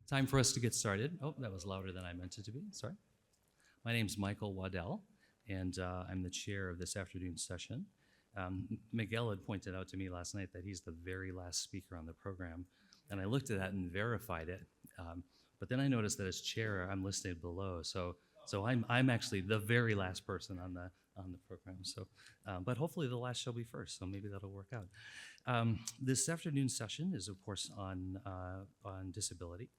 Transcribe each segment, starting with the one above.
Time for us to get started. Oh, that was louder than I meant it to be. Sorry. My name's Michael Waddell, and I'm the chair of this afternoon's session. Miguel had pointed out to me last night that he's the very last speaker on the program, and I looked at that and verified it. But then I noticed that as chair, I'm listed below, so I'm actually the very last person on the program. So, but hopefully the last shall be first. So maybe that'll work out. This afternoon's session is, of course, on disability.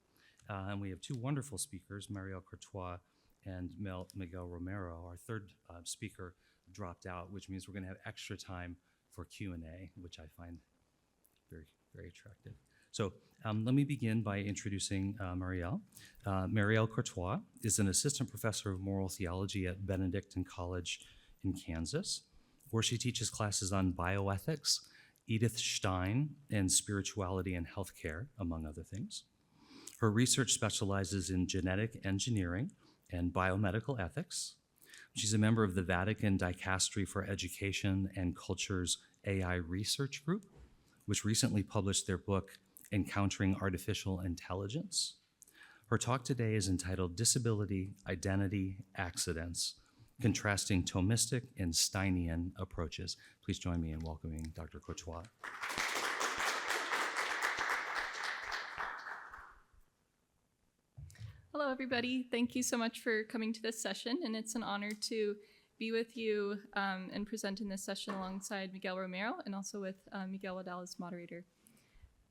And we have two wonderful speakers, Mariele Courtois and Miguel Romero. Our third speaker dropped out, which means we're going to have extra time for Q&A, which I find very, very attractive. So let me begin by introducing Mariele. Mariele Courtois is an assistant professor of moral theology at Benedictine College in Kansas, where she teaches classes on bioethics, Edith Stein, and spirituality and healthcare, among other things. Her research specializes in genetic engineering and biomedical ethics. She's a member of the Vatican Dicastery for Education and Culture's AI Research Group, which recently published their book, Encountering Artificial Intelligence. Her talk today is entitled Disability, Identity, Accidents, Contrasting Thomistic and Steinian Approaches. Please join me in welcoming Dr. Courtois. Hello, everybody. Thank you so much for coming to this session, and it's an honor to be with you and present in this session alongside Miguel Romero and also with Miguel Waddell as moderator.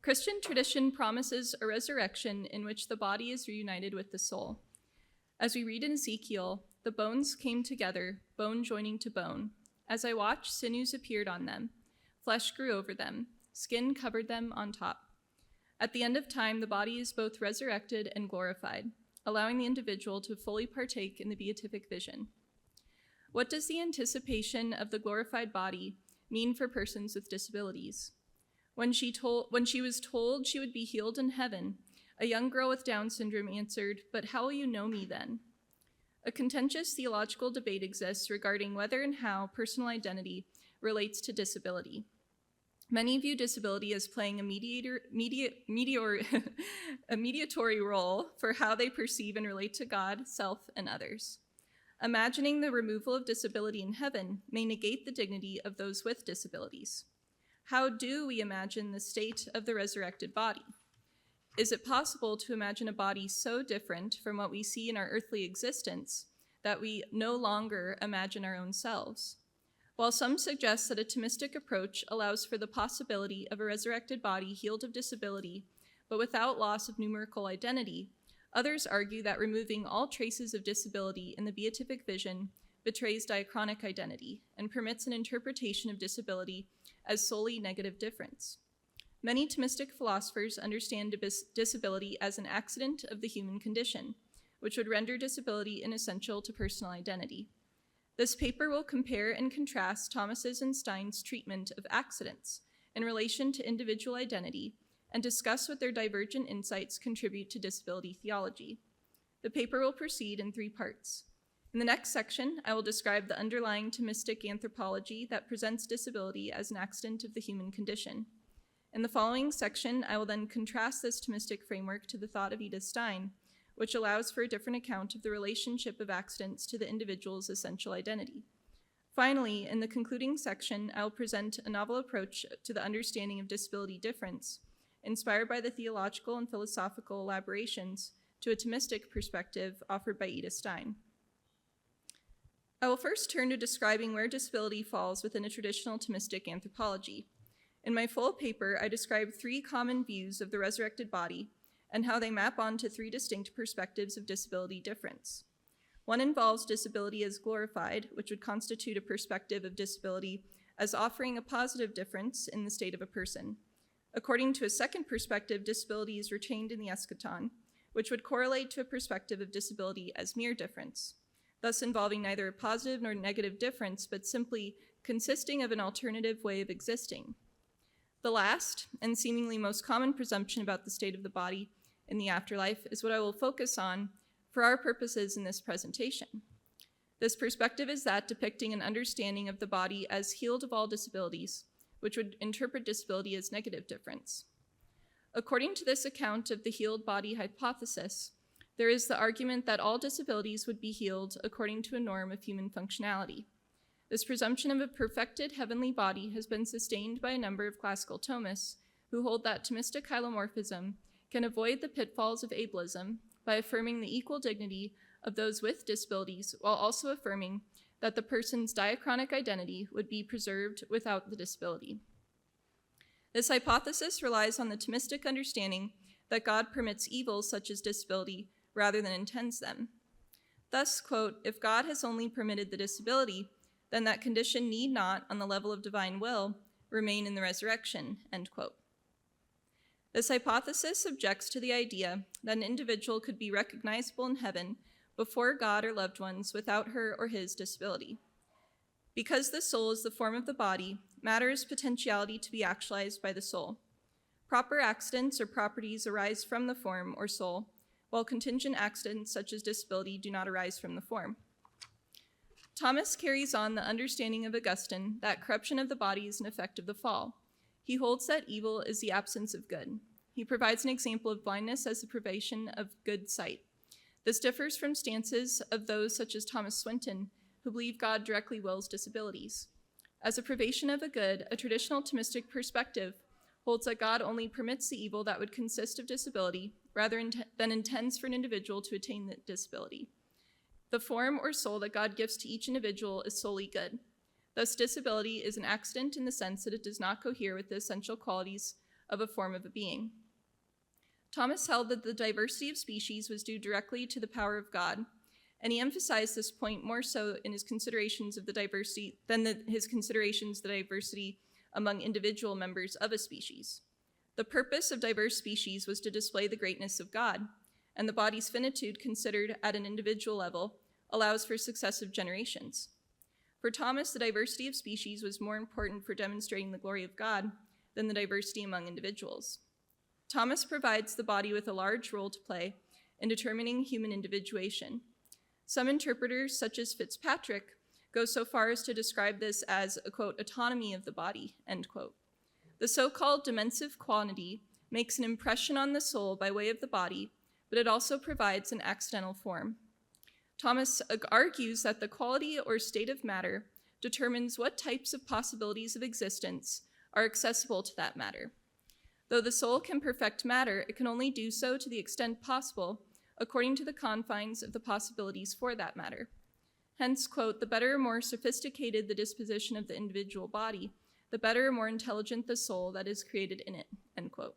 Christian tradition promises a resurrection in which the body is reunited with the soul. As we read in Ezekiel, the bones came together, bone joining to bone. As I watched, sinews appeared on them. Flesh grew over them. Skin covered them on top. At the end of time, the body is both resurrected and glorified, allowing the individual to fully partake in the beatific vision. What does the anticipation of the glorified body mean for persons with disabilities? When she was told she would be healed in heaven, a young girl with Down syndrome answered, "But how will you know me then?" A contentious theological debate exists regarding whether and how personal identity relates to disability. Many view disability as playing a mediatory role for how they perceive and relate to God, self, and others. Imagining the removal of disability in heaven may negate the dignity of those with disabilities. How do we imagine the state of the resurrected body? Is it possible to imagine a body so different from what we see in our earthly existence that we no longer imagine our own selves? While some suggest that a Thomistic approach allows for the possibility of a resurrected body healed of disability, but without loss of numerical identity, others argue that removing all traces of disability in the beatific vision betrays diachronic identity and permits an interpretation of disability as solely negative difference. Many Thomistic philosophers understand disability as an accident of the human condition, which would render disability inessential to personal identity. This paper will compare and contrast Thomas's and Stein's treatment of accidents in relation to individual identity and discuss what their divergent insights contribute to disability theology. The paper will proceed in 3 parts. In the next section, I will describe the underlying Thomistic anthropology that presents disability as an accident of the human condition. In the following section, I will then contrast this Thomistic framework to the thought of Edith Stein, which allows for a different account of the relationship of accidents to the individual's essential identity. Finally, in the concluding section, I will present a novel approach to the understanding of disability difference, inspired by the theological and philosophical elaborations to a Thomistic perspective offered by Edith Stein. I will first turn to describing where disability falls within a traditional Thomistic anthropology. In my full paper, I describe 3 common views of the resurrected body and how they map onto 3 distinct perspectives of disability difference. One involves disability as glorified, which would constitute a perspective of disability as offering a positive difference in the state of a person. According to a second perspective, disability is retained in the eschaton, which would correlate to a perspective of disability as mere difference, thus involving neither a positive nor negative difference, but simply consisting of an alternative way of existing. The last, and seemingly most common presumption about the state of the body in the afterlife is what I will focus on for our purposes in this presentation. This perspective is that depicting an understanding of the body as healed of all disabilities, which would interpret disability as negative difference. According to this account of the healed body hypothesis, there is the argument that all disabilities would be healed according to a norm of human functionality. This presumption of a perfected heavenly body has been sustained by a number of classical Thomists who hold that Thomistic hylomorphism can avoid the pitfalls of ableism by affirming the equal dignity of those with disabilities while also affirming that the person's diachronic identity would be preserved without the disability. This hypothesis relies on the Thomistic understanding that God permits evils such as disability rather than intends them. Thus, quote, if God has only permitted the disability, then that condition need not, on the level of divine will, remain in the resurrection, end quote. This hypothesis objects to the idea that an individual could be recognizable in heaven before God or loved ones without her or his disability. Because the soul is the form of the body, matter is potentiality to be actualized by the soul. Proper accidents or properties arise from the form or soul, while contingent accidents such as disability do not arise from the form. Thomas carries on the understanding of Augustine that corruption of the body is an effect of the fall. He holds that evil is the absence of good. He provides an example of blindness as the privation of good sight. This differs from stances of those such as Thomas Swinton, who believe God directly wills disabilities. As a privation of a good, a traditional Thomistic perspective holds that God only permits the evil that would consist of disability rather than intends for an individual to attain the disability. The form or soul that God gives to each individual is solely good. Thus, disability is an accident in the sense that it does not cohere with the essential qualities of a form of a being. Thomas held that the diversity of species was due directly to the power of God, and he emphasized this point more so in his considerations of the diversity than his considerations of the diversity among individual members of a species. The purpose of diverse species was to display the greatness of God, and the body's finitude considered at an individual level allows for successive generations. For Thomas, the diversity of species was more important for demonstrating the glory of God than the diversity among individuals. Thomas provides the body with a large role to play in determining human individuation. Some interpreters, such as Fitzpatrick, go so far as to describe this as a, quote, autonomy of the body, end quote. The so-called dimensive quantity makes an impression on the soul by way of the body, but it also provides an accidental form. Thomas argues that the quality or state of matter determines what types of possibilities of existence are accessible to that matter. Though the soul can perfect matter, it can only do so to the extent possible according to the confines of the possibilities for that matter. Hence, quote, the better or more sophisticated the disposition of the individual body, the better or more intelligent the soul that is created in it, end quote.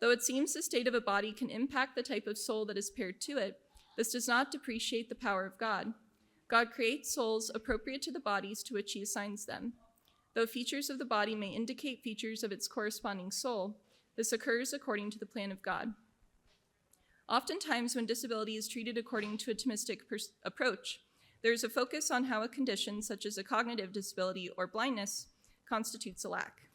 Though it seems the state of a body can impact the type of soul that is paired to it, this does not depreciate the power of God. God creates souls appropriate to the bodies to which he assigns them. Though features of the body may indicate features of its corresponding soul, this occurs according to the plan of God. Oftentimes, when disability is treated according to a Thomistic approach, there is a focus on how a condition, such as a cognitive disability or blindness, constitutes a lack.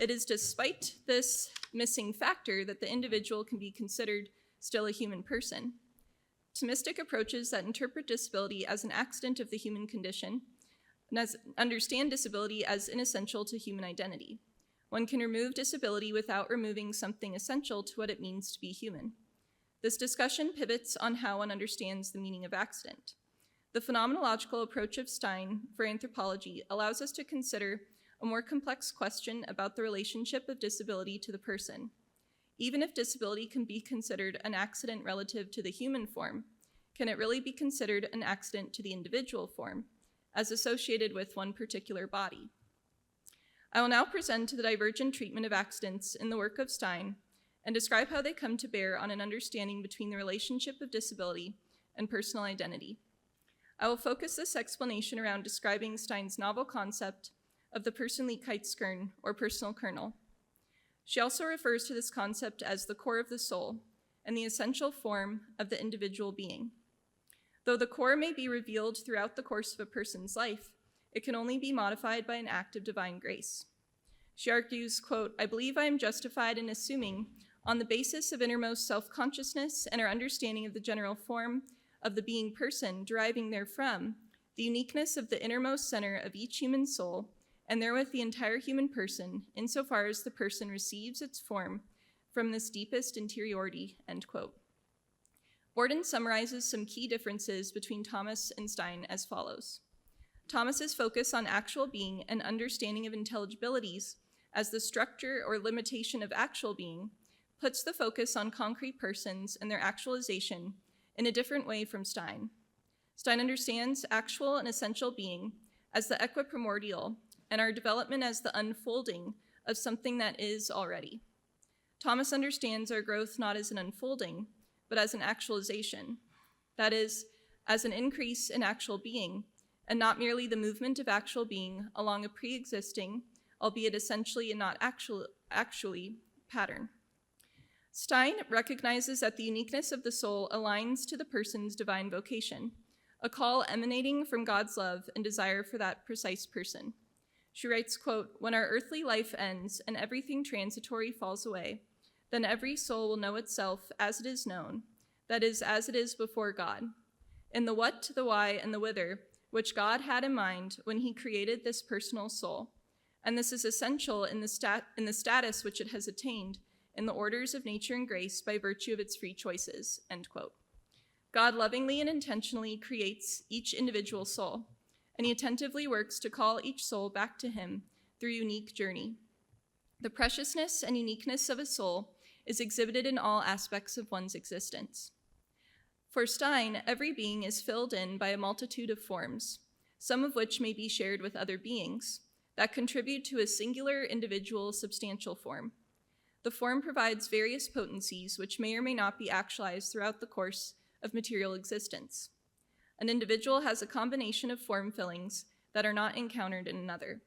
It is despite this missing factor that the individual can be considered still a human person. Thomistic approaches that interpret disability as an accident of the human condition and understand disability as inessential to human identity. One can remove disability without removing something essential to what it means to be human. This discussion pivots on how one understands the meaning of accident. The phenomenological approach of Stein for anthropology allows us to consider a more complex question about the relationship of disability to the person. Even if disability can be considered an accident relative to the human form, can it really be considered an accident to the individual form, as associated with one particular body? I will now present the divergent treatment of accidents in the work of Stein and describe how they come to bear on an understanding between the relationship of disability and personal identity. I will focus this explanation around describing Stein's novel concept of the Persönlichkeitskern, or personal kernel. She also refers to this concept as the core of the soul and the essential form of the individual being. Though the core may be revealed throughout the course of a person's life, it can only be modified by an act of divine grace. She argues, quote, I believe I am justified in assuming, on the basis of innermost self-consciousness and our understanding of the general form of the being person deriving therefrom, the uniqueness of the innermost center of each human soul, and therewith the entire human person, insofar as the person receives its form from this deepest interiority, end quote. Borden summarizes some key differences between Thomas and Stein as follows. Thomas's focus on actual being and understanding of intelligibilities as the structure or limitation of actual being puts the focus on concrete persons and their actualization in a different way from Stein. Stein understands actual and essential being as the equiprimordial and our development as the unfolding of something that is already. Thomas understands our growth not as an unfolding, but as an actualization. That is, as an increase in actual being, and not merely the movement of actual being along a pre-existing, albeit essentially and not actually, pattern. Stein recognizes that the uniqueness of the soul aligns to the person's divine vocation, a call emanating from God's love and desire for that precise person. She writes, quote, "When our earthly life ends and everything transitory falls away, then every soul will know itself as it is known, that is, as it is before God, in the what, the why, and the whither, which God had in mind when he created this personal soul. And this is essential in the status which it has attained in the orders of nature and grace by virtue of its free choices," end quote. God lovingly and intentionally creates each individual soul, and he attentively works to call each soul back to him through a unique journey. The preciousness and uniqueness of a soul is exhibited in all aspects of one's existence. For Stein, every being is filled in by a multitude of forms, some of which may be shared with other beings, that contribute to a singular individual substantial form. The form provides various potencies which may or may not be actualized throughout the course of material existence. An individual has a combination of form fillings that are not encountered in another.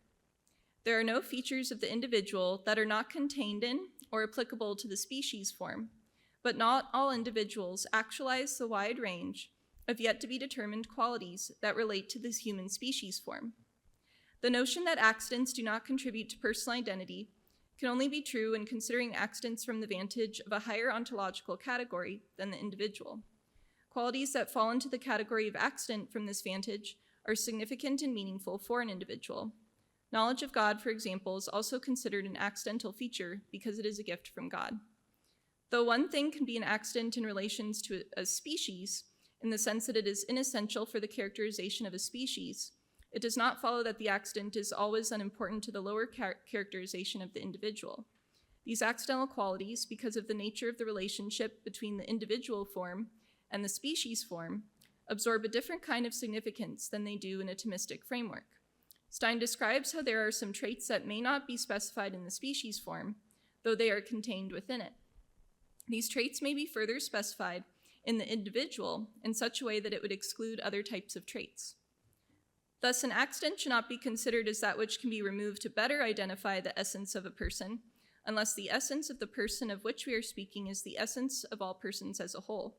There are no features of the individual that are not contained in or applicable to the species form, but not all individuals actualize the wide range of yet to be determined qualities that relate to this human species form. The notion that accidents do not contribute to personal identity can only be true when considering accidents from the vantage of a higher ontological category than the individual. Qualities that fall into the category of accident from this vantage are significant and meaningful for an individual. Knowledge of God, for example, is also considered an accidental feature because it is a gift from God. Though one thing can be an accident in relations to a species, in the sense that it is inessential for the characterization of a species, it does not follow that the accident is always unimportant to the lower characterization of the individual. These accidental qualities, because of the nature of the relationship between the individual form and the species form, absorb a different kind of significance than they do in a Thomistic framework. Stein describes how there are some traits that may not be specified in the species form, though they are contained within it. These traits may be further specified in the individual in such a way that it would exclude other types of traits. Thus, an accident should not be considered as that which can be removed to better identify the essence of a person, unless the essence of the person of which we are speaking is the essence of all persons as a whole.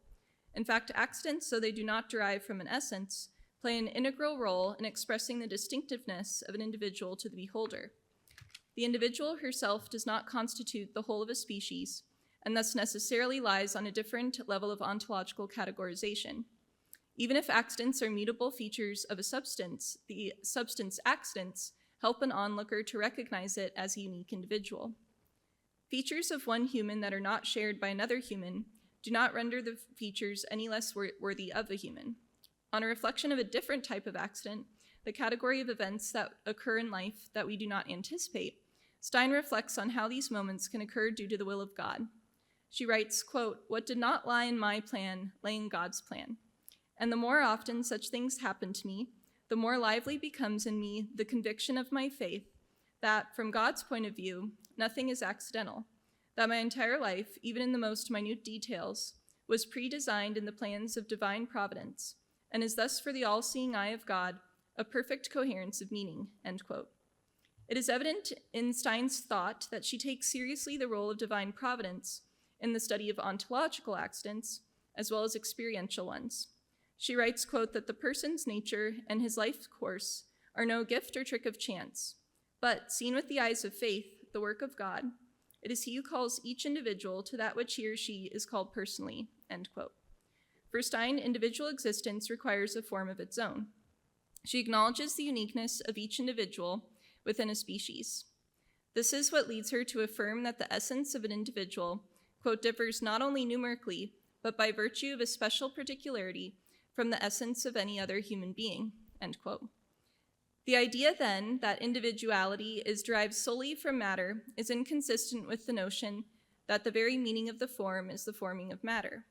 In fact, accidents, though they do not derive from an essence, play an integral role in expressing the distinctiveness of an individual to the beholder. The individual herself does not constitute the whole of a species, and thus necessarily lies on a different level of ontological categorization. Even if accidents are mutable features of a substance, the substance accidents help an onlooker to recognize it as a unique individual. Features of one human that are not shared by another human do not render the features any less worthy of a human. On a reflection of a different type of accident, the category of events that occur in life that we do not anticipate, Stein reflects on how these moments can occur due to the will of God. She writes, quote, "What did not lie in my plan lay in God's plan. And the more often such things happen to me, the more lively becomes in me the conviction of my faith that, from God's point of view, nothing is accidental, that my entire life, even in the most minute details, was pre-designed in the plans of divine providence, and is thus for the all-seeing eye of God a perfect coherence of meaning," end quote. It is evident in Stein's thought that she takes seriously the role of divine providence in the study of ontological accidents, as well as experiential ones. She writes, quote, "that the person's nature and his life course are no gift or trick of chance, but, seen with the eyes of faith, the work of God, it is he who calls each individual to that which he or she is called personally," end quote. For Stein, individual existence requires a form of its own. She acknowledges the uniqueness of each individual within a species. This is what leads her to affirm that the essence of an individual quote, differs not only numerically, but by virtue of a special particularity from the essence of any other human being, end quote. The idea then that individuality is derived solely from matter is inconsistent with the notion that the very meaning of the form is the forming of matter.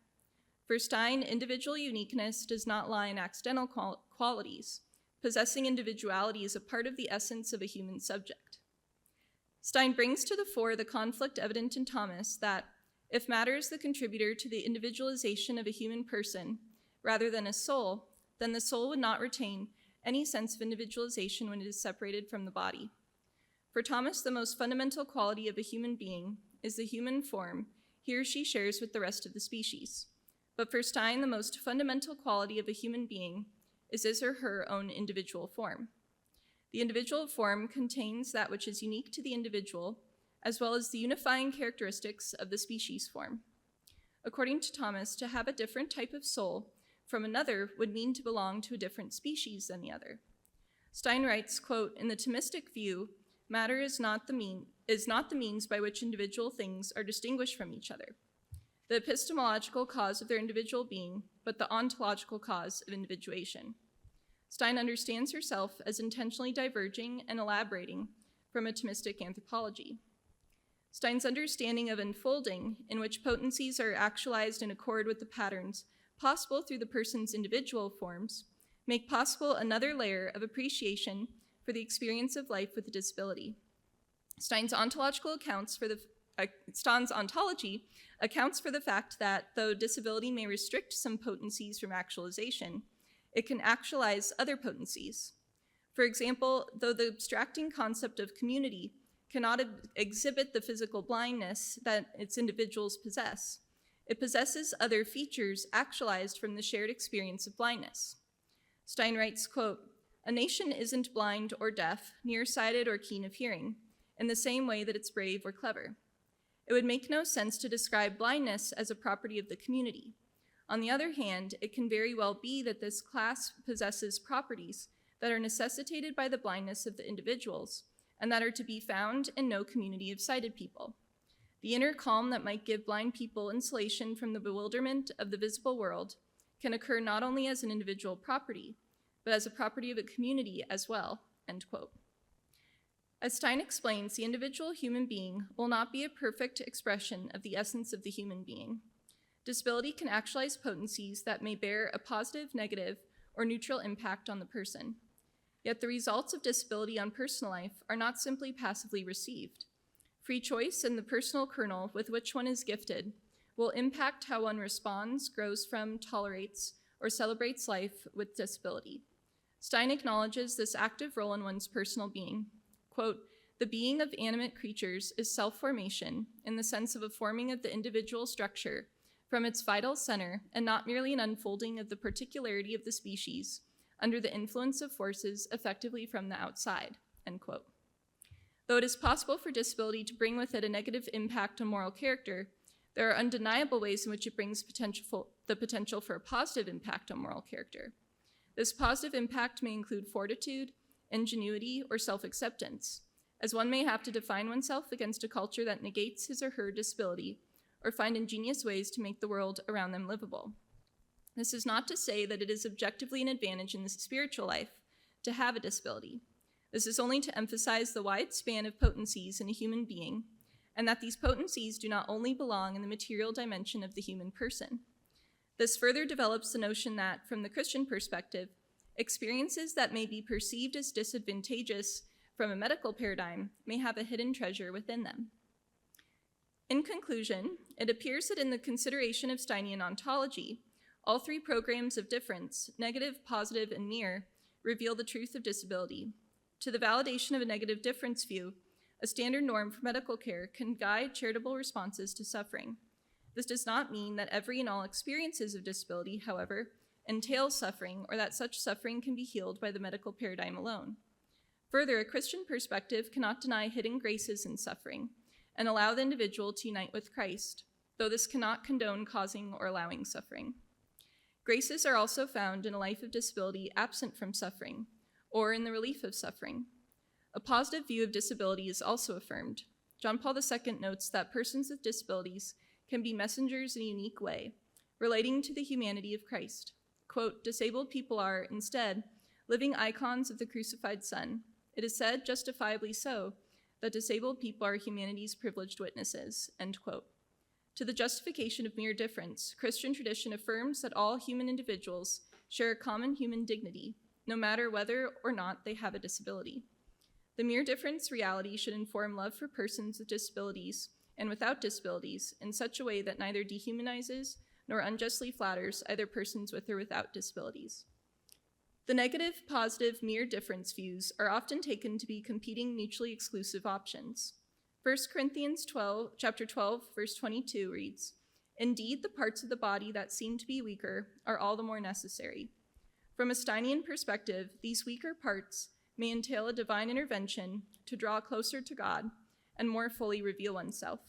For Stein, individual uniqueness does not lie in accidental qualities. Possessing individuality is a part of the essence of a human subject. Stein brings to the fore the conflict evident in Thomas that if matter is the contributor to the individualization of a human person rather than a soul, then the soul would not retain any sense of individualization when it is separated from the body. For Thomas, the most fundamental quality of a human being is the human form he or she shares with the rest of the species. But for Stein, the most fundamental quality of a human being is his or her own individual form. The individual form contains that which is unique to the individual, as well as the unifying characteristics of the species form. According to Thomas, to have a different type of soul from another would mean to belong to a different species than the other. Stein writes, quote, in the Thomistic view, matter is not the means by which individual things are distinguished from each other, the epistemological cause of their individual being, but the ontological cause of individuation. Stein understands herself as intentionally diverging and elaborating from a Thomistic anthropology. Stein's understanding of unfolding, in which potencies are actualized in accord with the patterns possible through the person's individual forms, make possible another layer of appreciation for the experience of life with a disability. Stein's ontology accounts for the fact that though disability may restrict some potencies from actualization, it can actualize other potencies. For example, though the abstracting concept of community cannot exhibit the physical blindness that its individuals possess, it possesses other features actualized from the shared experience of blindness. Stein writes, quote, a nation isn't blind or deaf, nearsighted or keen of hearing, in the same way that it's brave or clever. It would make no sense to describe blindness as a property of the community. On the other hand, it can very well be that this class possesses properties that are necessitated by the blindness of the individuals and that are to be found in no community of sighted people. The inner calm that might give blind people insulation from the bewilderment of the visible world can occur not only as an individual property, but as a property of a community as well, end quote. As Stein explains, the individual human being will not be a perfect expression of the essence of the human being. Disability can actualize potencies that may bear a positive, negative, or neutral impact on the person. Yet the results of disability on personal life are not simply passively received. Free choice and the personal kernel with which one is gifted will impact how one responds, grows from, tolerates, or celebrates life with disability. Stein acknowledges this active role in one's personal being. Quote, the being of animate creatures is self-formation in the sense of a forming of the individual structure from its vital center and not merely an unfolding of the particularity of the species under the influence of forces effectively from the outside, end quote. Though it is possible for disability to bring with it a negative impact on moral character, there are undeniable ways in which it brings the potential for a positive impact on moral character. This positive impact may include fortitude, ingenuity, or self-acceptance, as one may have to define oneself against a culture that negates his or her disability or find ingenious ways to make the world around them livable. This is not to say that it is objectively an advantage in the spiritual life to have a disability. This is only to emphasize the wide span of potencies in a human being, and that these potencies do not only belong in the material dimension of the human person. This further develops the notion that, from the Christian perspective, experiences that may be perceived as disadvantageous from a medical paradigm may have a hidden treasure within them. In conclusion, it appears that in the consideration of Steinian ontology, all three programs of difference, negative, positive, and mere, reveal the truth of disability. To the validation of a negative difference view, a standard norm for medical care can guide charitable responses to suffering. This does not mean that every and all experiences of disability, however, entails suffering or that such suffering can be healed by the medical paradigm alone. Further, a Christian perspective cannot deny hidden graces in suffering and allow the individual to unite with Christ, though this cannot condone causing or allowing suffering. Graces are also found in a life of disability absent from suffering, or in the relief of suffering. A positive view of disability is also affirmed. John Paul II notes that persons with disabilities can be messengers in a unique way, relating to the humanity of Christ. Quote, disabled people are, instead, living icons of the crucified Son. It is said, justifiably so, that disabled people are humanity's privileged witnesses, end quote. To the justification of mere difference, Christian tradition affirms that all human individuals share a common human dignity, no matter whether or not they have a disability. The mere difference reality should inform love for persons with disabilities and without disabilities in such a way that neither dehumanizes nor unjustly flatters either persons with or without disabilities. The negative, positive, mere difference views are often taken to be competing, mutually exclusive options. 1 Corinthians chapter 12, verse 22 reads, indeed, the parts of the body that seem to be weaker are all the more necessary. From a Steinian perspective, these weaker parts may entail a divine intervention to draw closer to God and more fully reveal oneself.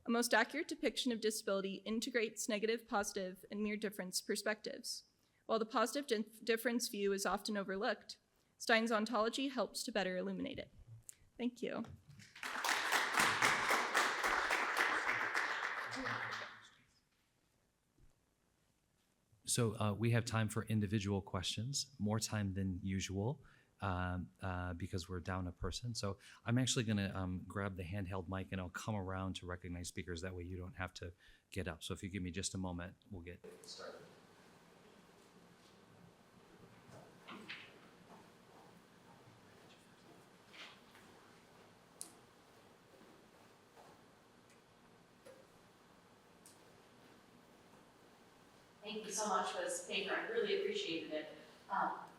A most accurate depiction of disability integrates negative, positive, and mere difference perspectives. While the positive difference view is often overlooked, Stein's ontology helps to better illuminate it. Thank you. So we have time for individual questions, more time than usual because we're down a person. So I'm actually going to grab the handheld mic and I'll come around to recognize speakers. That way you don't have to get up. So if you give me just a moment, we'll get started. Thank you so much for this paper. I really appreciated it.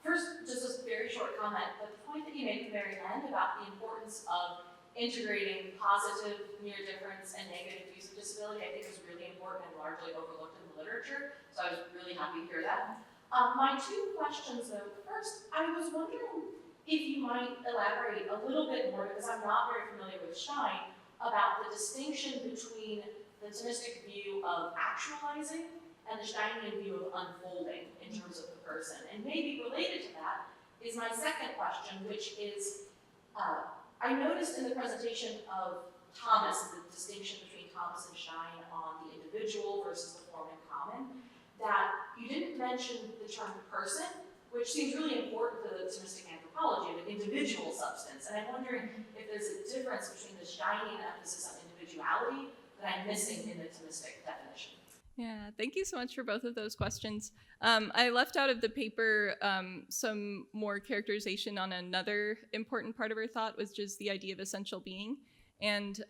First, just a very short comment, but the point that you made at the very end about the importance of integrating positive, mere difference, and negative views of disability, I think is really important and largely overlooked in the literature. So I was really happy to hear that. My two questions, though. First, I was wondering if you might elaborate a little bit more, because I'm not very familiar with Stein, about the distinction between the Thomistic view of actualizing and the Steinian view of unfolding in terms of the person. And maybe related to that is my second question, which is, I noticed in the presentation of Thomas, the distinction between Thomas and Stein on the individual versus the form in common, that you didn't mention the term person, which seems really important to the Thomistic anthropology of an individual substance. And I'm wondering if there's a difference between the Steinian emphasis on individuality that I'm missing in the Thomistic definition. Yeah, thank you so much for both of those questions. I left out of the paper some more characterization on another important part of our thought, which is the idea of essential being. And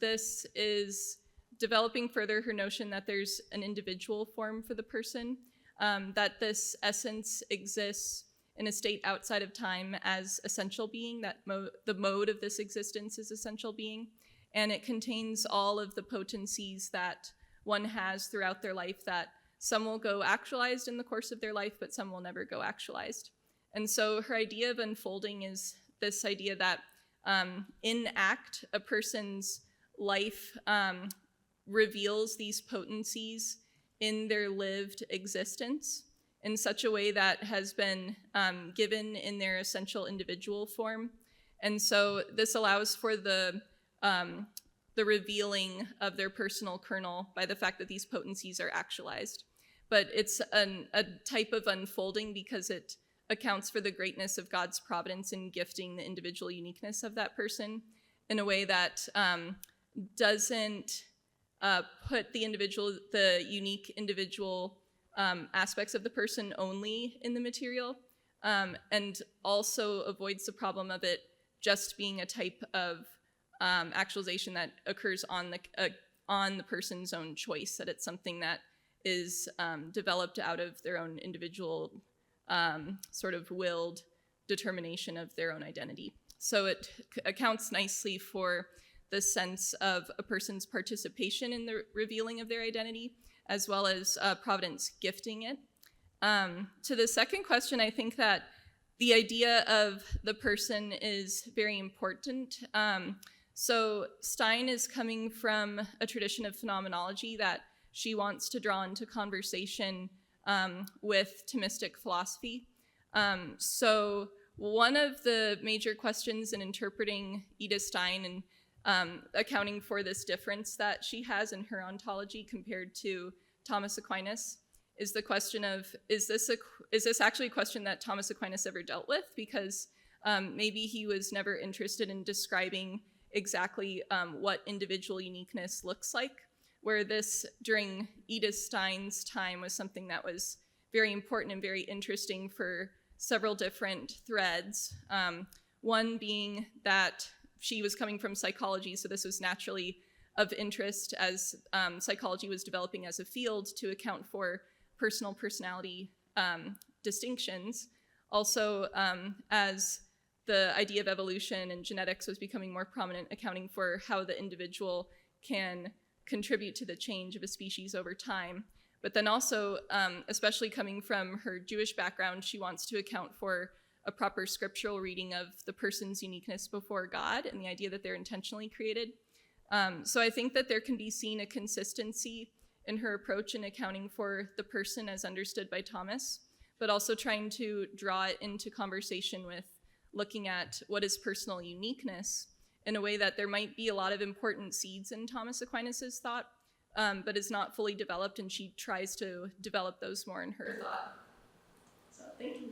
this is developing further her notion that there's an individual form for the person, that this essence exists in a state outside of time as essential being, that the mode of this existence is essential being, and it contains all of the potencies that one has throughout their life, that some will go actualized in the course of their life, but some will never go actualized. And so her idea of unfolding is this idea that in act, a person's life reveals these potencies in their lived existence in such a way that has been given in their essential individual form. And so this allows for the revealing of their personal kernel by the fact that these potencies are actualized. But it's a type of unfolding because it accounts for the greatness of God's providence in gifting the individual uniqueness of that person in a way that doesn't put the unique individual aspects of the person only in the material, and also avoids the problem of it just being a type of actualization that occurs on the person's own choice, that it's something that is developed out of their own individual sort of willed determination of their own identity. So it accounts nicely for the sense of a person's participation in the revealing of their identity, as well as providence gifting it. To the second question, I think that the idea of the person is very important. So Stein is coming from a tradition of phenomenology that she wants to draw into conversation with Thomistic philosophy. So one of the major questions in interpreting Edith Stein, and accounting for this difference that she has in her ontology compared to Thomas Aquinas, is the question of, is this actually a question that Thomas Aquinas ever dealt with? Because maybe he was never interested in describing exactly what individual uniqueness looks like, where this, during Edith Stein's time, was something that was very important and very interesting for several different threads. One being that she was coming from psychology, so this was naturally of interest as psychology was developing as a field to account for personality distinctions. Also, as the idea of evolution and genetics was becoming more prominent, accounting for how the individual can contribute to the change of a species over time. But then also, especially coming from her Jewish background, she wants to account for a proper scriptural reading of the person's uniqueness before God and the idea that they're intentionally created. So I think that there can be seen a consistency in her approach in accounting for the person as understood by Thomas, but also trying to draw it into conversation with looking at what is personal uniqueness in a way that there might be a lot of important seeds in Thomas Aquinas's thought, but is not fully developed, and she tries to develop those more in her thought. So thank you.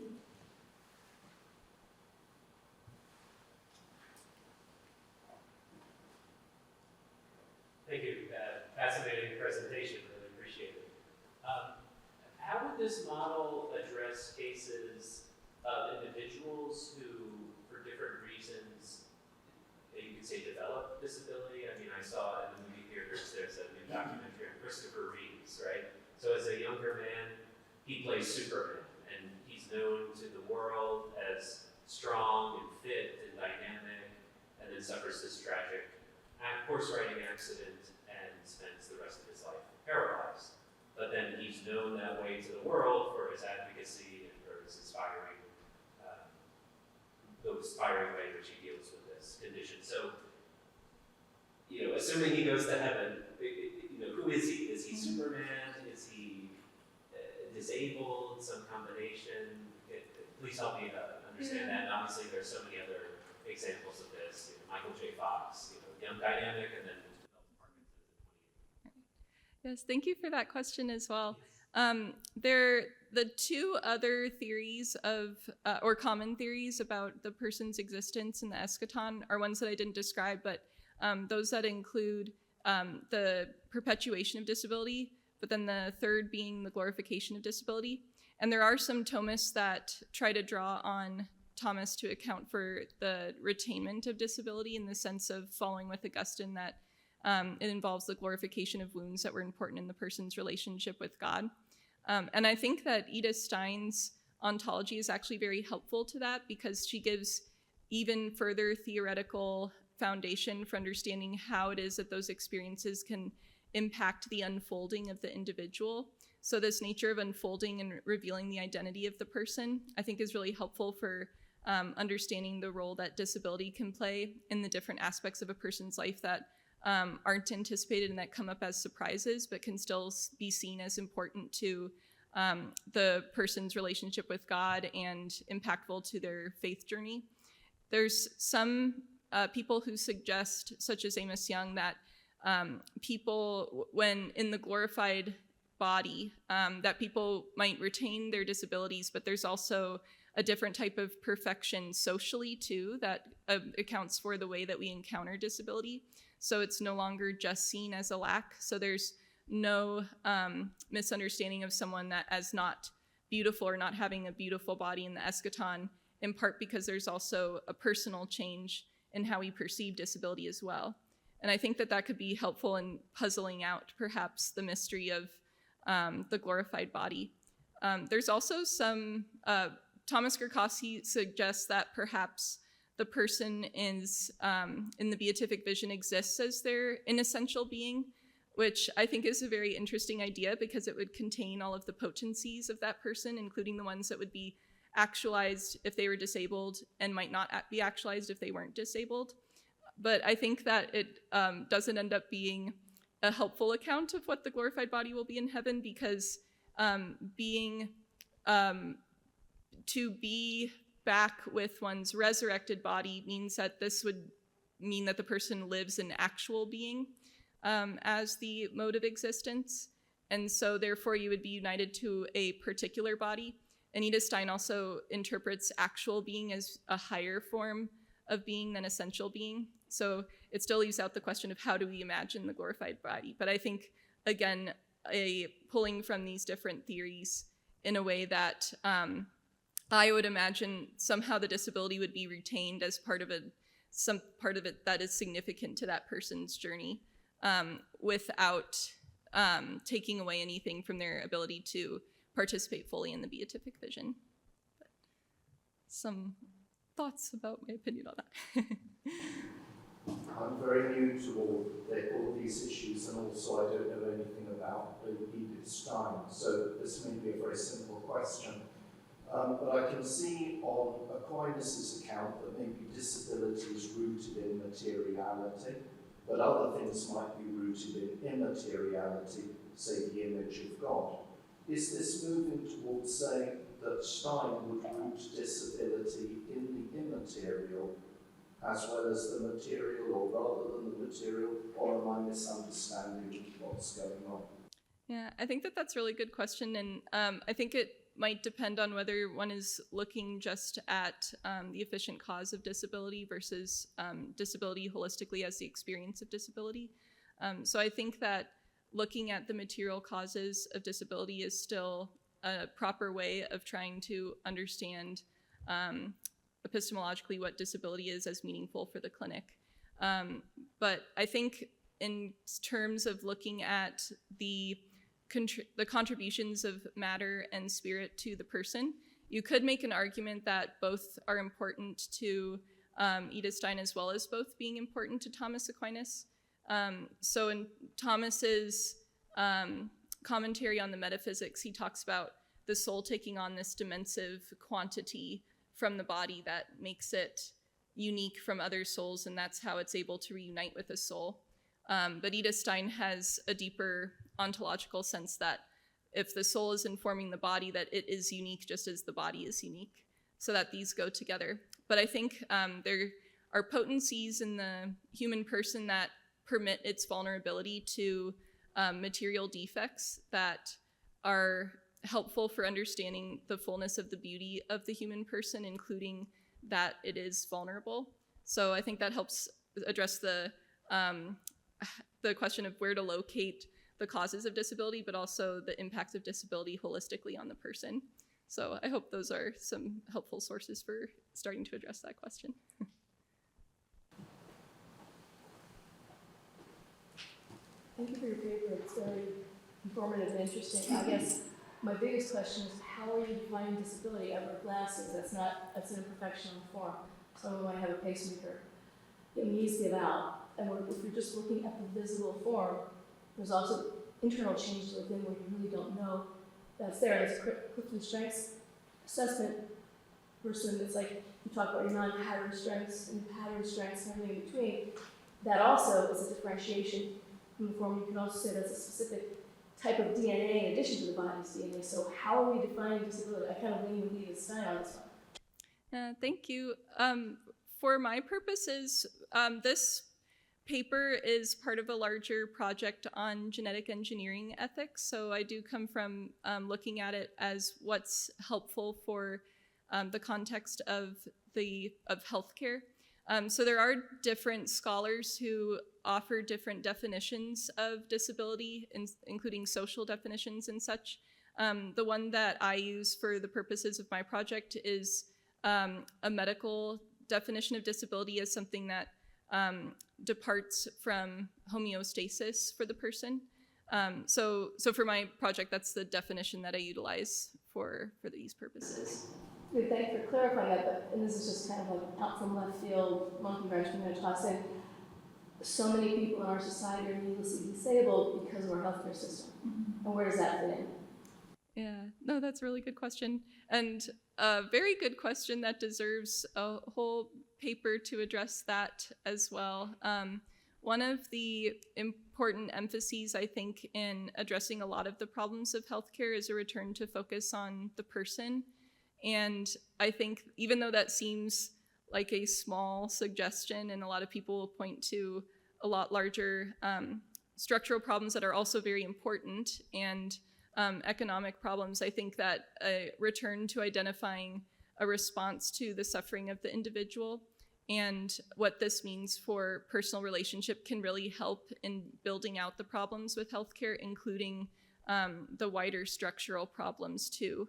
Thank you. Fascinating presentation. Really appreciate it. How would this model address cases of individuals who, for different reasons, you could say develop disability? I mean, I saw in the movie theaters there's a new documentary on Christopher Reeves, right? So as a younger man, he plays Superman, and he's known to the world as strong and fit and dynamic, and then suffers this tragic horse riding accident and spends the rest of his life paralyzed. But then he's known that way to the world for his advocacy and for his inspiring, the inspiring way in which he deals with this condition. So, assuming he goes to heaven, who is he? Is he Superman? Is he disabled? Some combination? Please help me understand that. And obviously, there's so many other examples of this. Michael J. Fox, young, dynamic, and then Yes, thank you for that question as well. The two other theories of, or common theories about the person's existence in the eschaton are ones that I didn't describe, but those that include the perpetuation of disability, but then the third being the glorification of disability. And there are some Thomists that try to draw on Thomas to account for the retainment of disability in the sense of following with Augustine that it involves the glorification of wounds that were important in the person's relationship with God. And I think that Edith Stein's ontology is actually very helpful to that because she gives even further theoretical foundation for understanding how it is that those experiences can impact the unfolding of the individual. So this nature of unfolding and revealing the identity of the person, I think, is really helpful for understanding the role that disability can play in the different aspects of a person's life that aren't anticipated and that come up as surprises, but can still be seen as important to the person's relationship with God and impactful to their faith journey. There's some people who suggest, such as Amos Young, that people, when in the glorified body, that people might retain their disabilities, but there's also a different type of perfection socially too that accounts for the way that we encounter disability. So it's no longer just seen as a lack. So there's no misunderstanding of someone that as not beautiful or not having a beautiful body in the eschaton, in part because there's also a personal change in how we perceive disability as well. And I think that that could be helpful in puzzling out perhaps the mystery of the glorified body. There's also some, Thomas Gerkowski suggests that perhaps the person is, in the beatific vision exists as their inessential being, which I think is a very interesting idea because it would contain all of the potencies of that person, including the ones that would be actualized if they were disabled and might not be actualized if they weren't disabled. But I think that it doesn't end up being a helpful account of what the glorified body will be in heaven because to be back with one's resurrected body means that this would mean that the person lives an actual being as the mode of existence. And so therefore you would be united to a particular body. Anita Stein also interprets actual being as a higher form of being than essential being. So it still leaves out the question of how do we imagine the glorified body. But I think, again, pulling from these different theories in a way that I would imagine somehow the disability would be retained as some part of it that is significant to that person's journey, without taking away anything from their ability to participate fully in the beatific vision. But some thoughts about my opinion on that. I'm very new to all these issues, and also I don't know anything about Edith Stein, so this may be a very simple question. But I can see on Aquinas' account that maybe disability is rooted in materiality, but other things might be rooted in immateriality, say the image of God. Is this moving towards saying that Stein would root disability in the immaterial as well as the material, or rather than the material, or am I misunderstanding what's going on? Yeah, I think that's a really good question, and I think it might depend on whether one is looking just at the efficient cause of disability versus disability holistically as the experience of disability. So I think that looking at the material causes of disability is still a proper way of trying to understand epistemologically what disability is as meaningful for the clinic. But I think in terms of looking at the contributions of matter and spirit to the person, you could make an argument that both are important to Edith Stein as well as both being important to Thomas Aquinas. So in Thomas's commentary on the metaphysics, he talks about the soul taking on this dimensive quantity from the body that makes it unique from other souls, and that's how it's able to reunite with a soul. But Edith Stein has a deeper ontological sense that if the soul is informing the body, that it is unique just as the body is unique, so that these go together. But I think there are potencies in the human person that permit its vulnerability to material defects that are helpful for understanding the fullness of the beauty of the human person, including that it is vulnerable. So I think that helps address the question of where to locate the causes of disability, but also the impacts of disability holistically on the person. So I hope those are some helpful sources for starting to address that question. Thank you for your paper. It's very informative and interesting. I guess my biggest question is, how are you defining disability? I wear glasses. That's an imperfection on form. Someone might have a pacemaker. Your knees give out. And if you're just looking at the visible form, there's also internal changes within where you really don't know that's there. And it's Clifton Strengths assessment person. It's like you talk about your non-pattern strengths and pattern strengths and everything in between. That also is a differentiation from the form. You can also say that's a specific type of DNA in addition to the body's DNA. So how are we defining disability? I kind of lean with Edith Stein on this one. Thank you. For my purposes, this paper is part of a larger project on genetic engineering ethics. So I do come from looking at it as what's helpful for the context of healthcare. So there are different scholars who offer different definitions of disability, including social definitions and such. The one that I use for the purposes of my project is a medical definition of disability as something that departs from homeostasis for the person. So for my project, that's the definition that I utilize for these purposes. Good, thank you for clarifying that, and this is just kind of like out from left field, monkey wrench, I'm going to toss in. So many people in our society are needlessly disabled because of our healthcare system. Mm-hmm. And where does that fit in? Yeah, no, that's a really good question. And a very good question that deserves a whole paper to address that as well. One of the important emphases, I think, in addressing a lot of the problems of healthcare is a return to focus on the person. And I think even though that seems like a small suggestion, and a lot of people will point to a lot larger structural problems that are also very important, and economic problems. I think that a return to identifying a response to the suffering of the individual and what this means for personal relationship can really help in building out the problems with healthcare, including the wider structural problems too.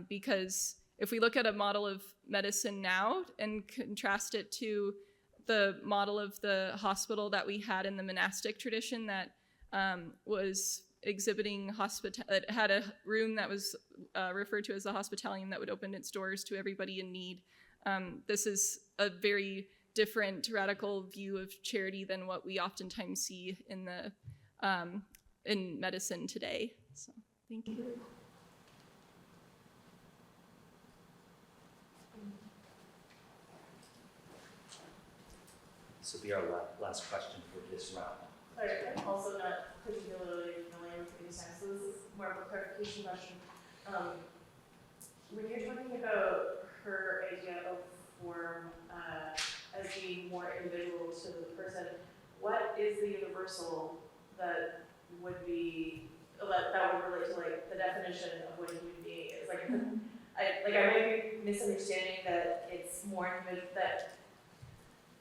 Because if we look at a model of medicine now and contrast it to the model of the hospital that we had in the monastic tradition that was exhibiting it had a room that was referred to as the hospitalium that would open its doors to everybody in need. This is a very different radical view of charity than what we oftentimes see in the in medicine today. So thank you. This will be our last question for this round. Sorry, I'm also not particularly familiar with these times, so this is more of a clarification question. When you're talking about her idea of form as being more individual to the person, what is the universal that would be that would relate to like the definition of what a human being is? Like, I might be misunderstanding that it's more individual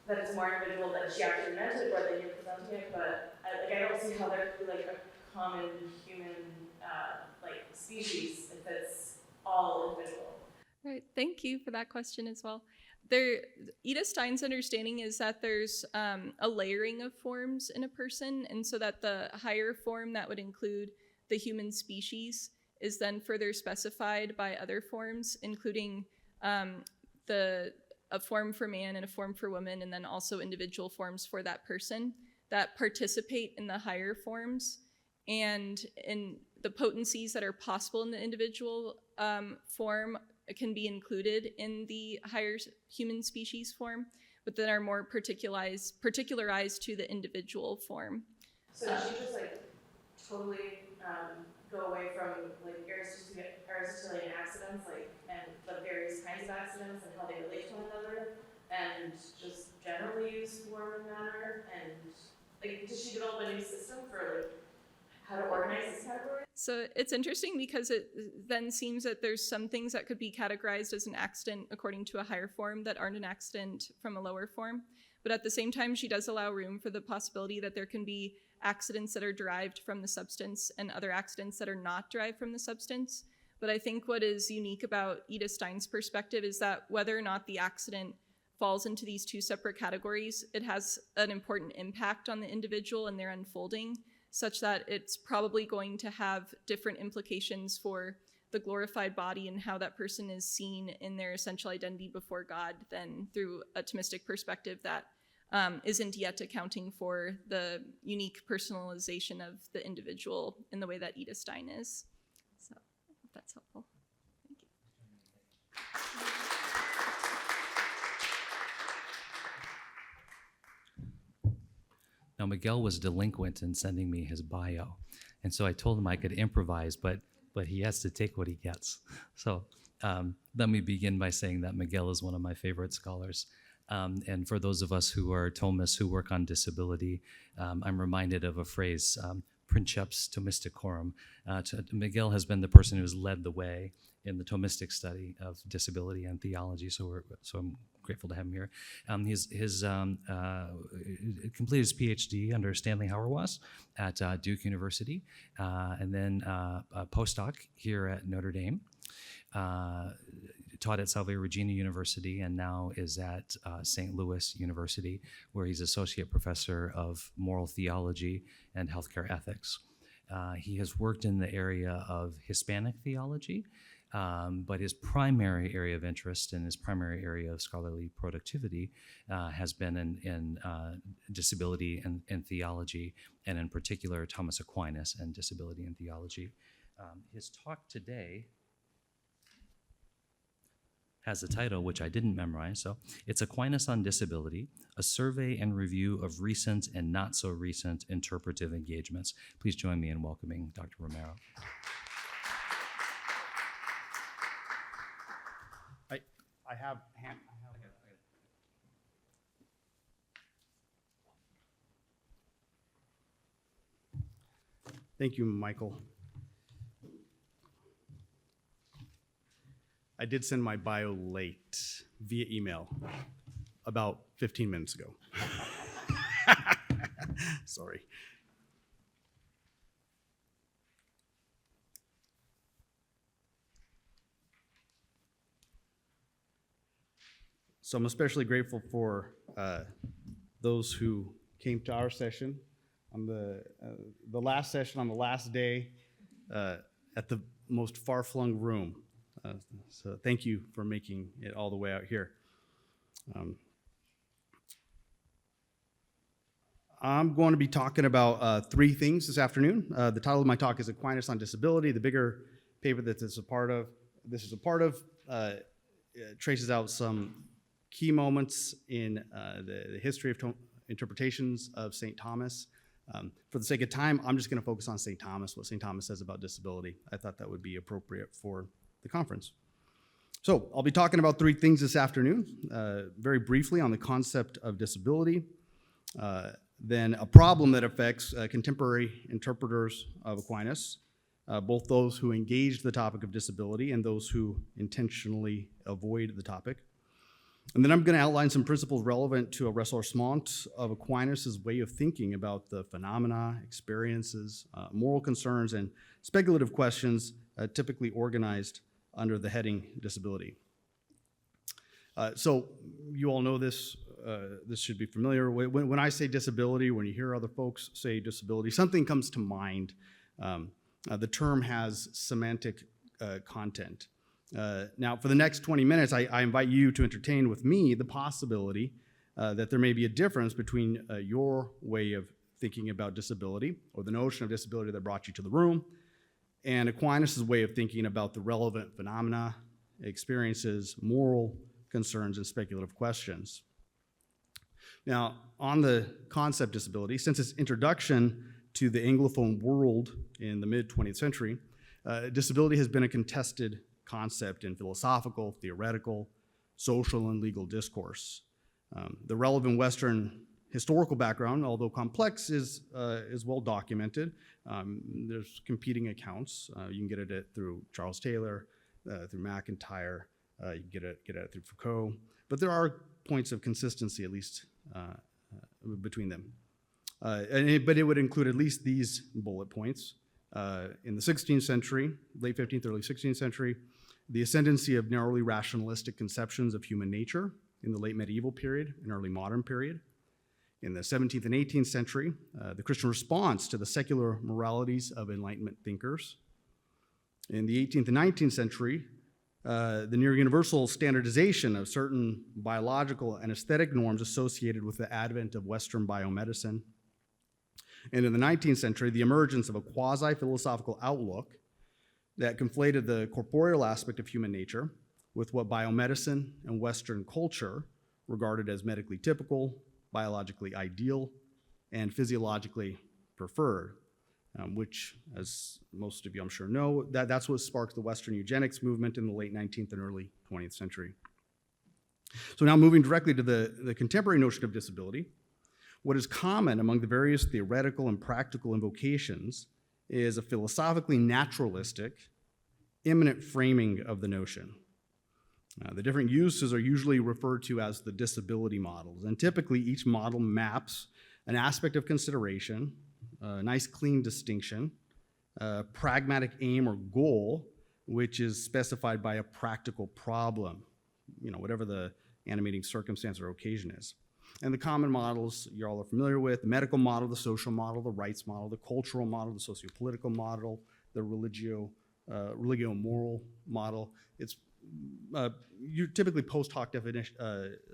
that it's more individual than she actually meant it or that you're presenting it, but I don't see how there could be like a common human like species if it's all individual. Right, thank you for that question as well. Edith Stein's understanding is that there's a layering of forms in a person, and so that the higher form that would include the human species is then further specified by other forms, including a form for man and a form for woman, and then also individual forms for that person that participate in the higher forms, and in the potencies that are possible in the individual form can be included in the higher human species form, but that are more particularized to the individual form. So she just like totally go away from like Aristotelian accidents, like and the various kinds of accidents and how they relate to one another, and just generally use form and matter, and like did she develop a new system for like how to organize this category? So it's interesting because it then seems that there's some things that could be categorized as an accident according to a higher form that aren't an accident from a lower form. But at the same time, she does allow room for the possibility that there can be accidents that are derived from the substance and other accidents that are not derived from the substance. But I think what is unique about Edith Stein's perspective is that whether or not the accident falls into these two separate categories, it has an important impact on the individual and their unfolding, such that it's probably going to have different implications for the glorified body and how that person is seen in their essential identity before God than through a Thomistic perspective that isn't yet accounting for the unique personalization of the individual in the way that Edith Stein is. So I hope that's helpful. Thank you. Now, Miguel was delinquent in sending me his bio, and so I told him I could improvise, but he has to take what he gets. So let me begin by saying that Miguel is one of my favorite scholars. And for those of us who are Thomists who work on disability, I'm reminded of a phrase, princeps Thomisticorum. Miguel has been the person who has led the way in the Thomistic study of disability and theology, so I'm grateful to have him here. He's completed his PhD under Stanley Hauerwas at Duke University, and then a postdoc here at Notre Dame. Taught at Salve Regina University and now is at St. Louis University, where he's associate professor of moral theology and healthcare ethics. He has worked in the area of Hispanic theology, but his primary area of interest and his primary area of scholarly productivity has been in disability and theology, and in particular Thomas Aquinas and disability and theology. His talk today has a title which I didn't memorize, so it's Aquinas on Disability, a survey and review of recent and not so recent interpretive engagements. Please join me in welcoming Dr. Romero. Thank you, Michael. I did send my bio late via email about 15 minutes ago. Sorry. So I'm especially grateful for those who came to our session on the last session on the last day at the most far-flung room. So thank you for making it all the way out here. I'm going to be talking about three things this afternoon. The title of my talk is Aquinas on Disability. The bigger paper that this is a part of traces out some key moments in the history of interpretations of St. Thomas. For the sake of time, I'm just going to focus on St. Thomas, what St. Thomas says about disability. I thought that would be appropriate for the conference. So I'll be talking about three things this afternoon, very briefly on the concept of disability, then a problem that affects contemporary interpreters of Aquinas, both those who engage the topic of disability and those who intentionally avoid the topic. And then I'm going to outline some principles relevant to a ressourcement of Aquinas' way of thinking about the phenomena, experiences, moral concerns, and speculative questions typically organized under the heading disability. So you all know this, this should be familiar. When I say disability, when you hear other folks say disability, something comes to mind. The term has semantic content. Now, for the next 20 minutes, I invite you to entertain with me the possibility that there may be a difference between your way of thinking about disability, or the notion of disability that brought you to the room, and Aquinas' way of thinking about the relevant phenomena, experiences, moral concerns, and speculative questions. Now, on the concept disability, since its introduction to the Anglophone world in the mid-20th century, disability has been a contested concept in philosophical, theoretical, social, and legal discourse. The relevant Western historical background, although complex, is well documented. There's competing accounts. You can get at it through Charles Taylor, through McIntyre, you can get at it through Foucault, but there are points of consistency, at least, between them. But it would include at least these bullet points. In the 16th century, late 15th, early 16th century, the ascendancy of narrowly rationalistic conceptions of human nature in the late medieval period and early modern period. In the 17th and 18th century, the Christian response to the secular moralities of Enlightenment thinkers. In the 18th and 19th century, the near universal standardization of certain biological and aesthetic norms associated with the advent of Western biomedicine. And in the 19th century, the emergence of a quasi-philosophical outlook that conflated the corporeal aspect of human nature with what biomedicine and Western culture regarded as medically typical, biologically ideal, and physiologically preferred, which, as most of you I'm sure know, that's what sparked the Western eugenics movement in the late 19th and early 20th century. So now moving directly to the contemporary notion of disability, what is common among the various theoretical and practical invocations is a philosophically naturalistic, immanent framing of the notion. The different uses are usually referred to as the disability models, and typically each model maps an aspect of consideration, a nice clean distinction, a pragmatic aim or goal, which is specified by a practical problem, whatever the animating circumstance or occasion is. And the common models you all are familiar with: the medical model, the social model, the rights model, the cultural model, the socio-political model, the religio-moral model. It's you typically post hoc definition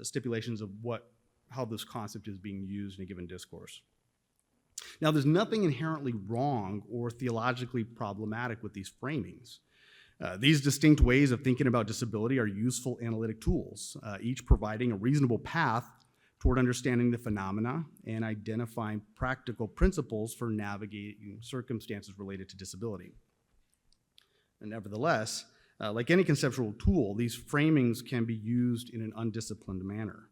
stipulations of how this concept is being used in a given discourse. Now, there's nothing inherently wrong or theologically problematic with these framings. These distinct ways of thinking about disability are useful analytic tools, each providing a reasonable path toward understanding the phenomena and identifying practical principles for navigating circumstances related to disability. And nevertheless, like any conceptual tool, these framings can be used in an undisciplined manner.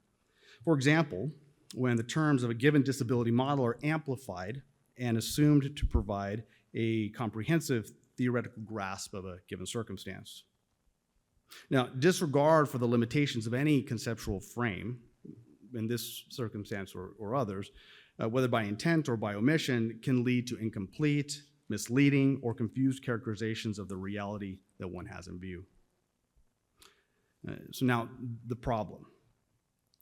For example, when the terms of a given disability model are amplified and assumed to provide a comprehensive theoretical grasp of a given circumstance. Now, disregard for the limitations of any conceptual frame, in this circumstance or others, whether by intent or by omission, can lead to incomplete, misleading, or confused characterizations of the reality that one has in view. So now, the problem.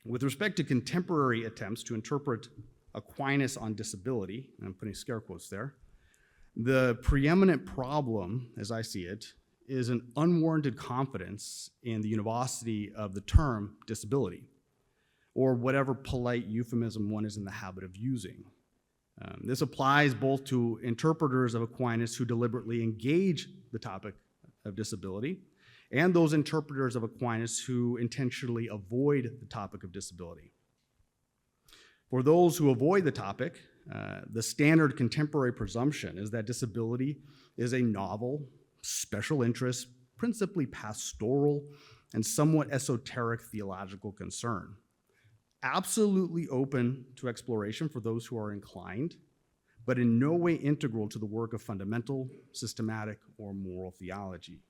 With respect to contemporary attempts to interpret Aquinas on disability, and I'm putting scare quotes there, the preeminent problem, as I see it, is an unwarranted confidence in the univocity of the term disability, or whatever polite euphemism one is in the habit of using. This applies both to interpreters of Aquinas who deliberately engage the topic of disability, and those interpreters of Aquinas who intentionally avoid the topic of disability. For those who avoid the topic, the standard contemporary presumption is that disability is a novel, special interest, principally pastoral, and somewhat esoteric theological concern, absolutely open to exploration for those who are inclined, but in no way integral to the work of fundamental, systematic, or moral theology.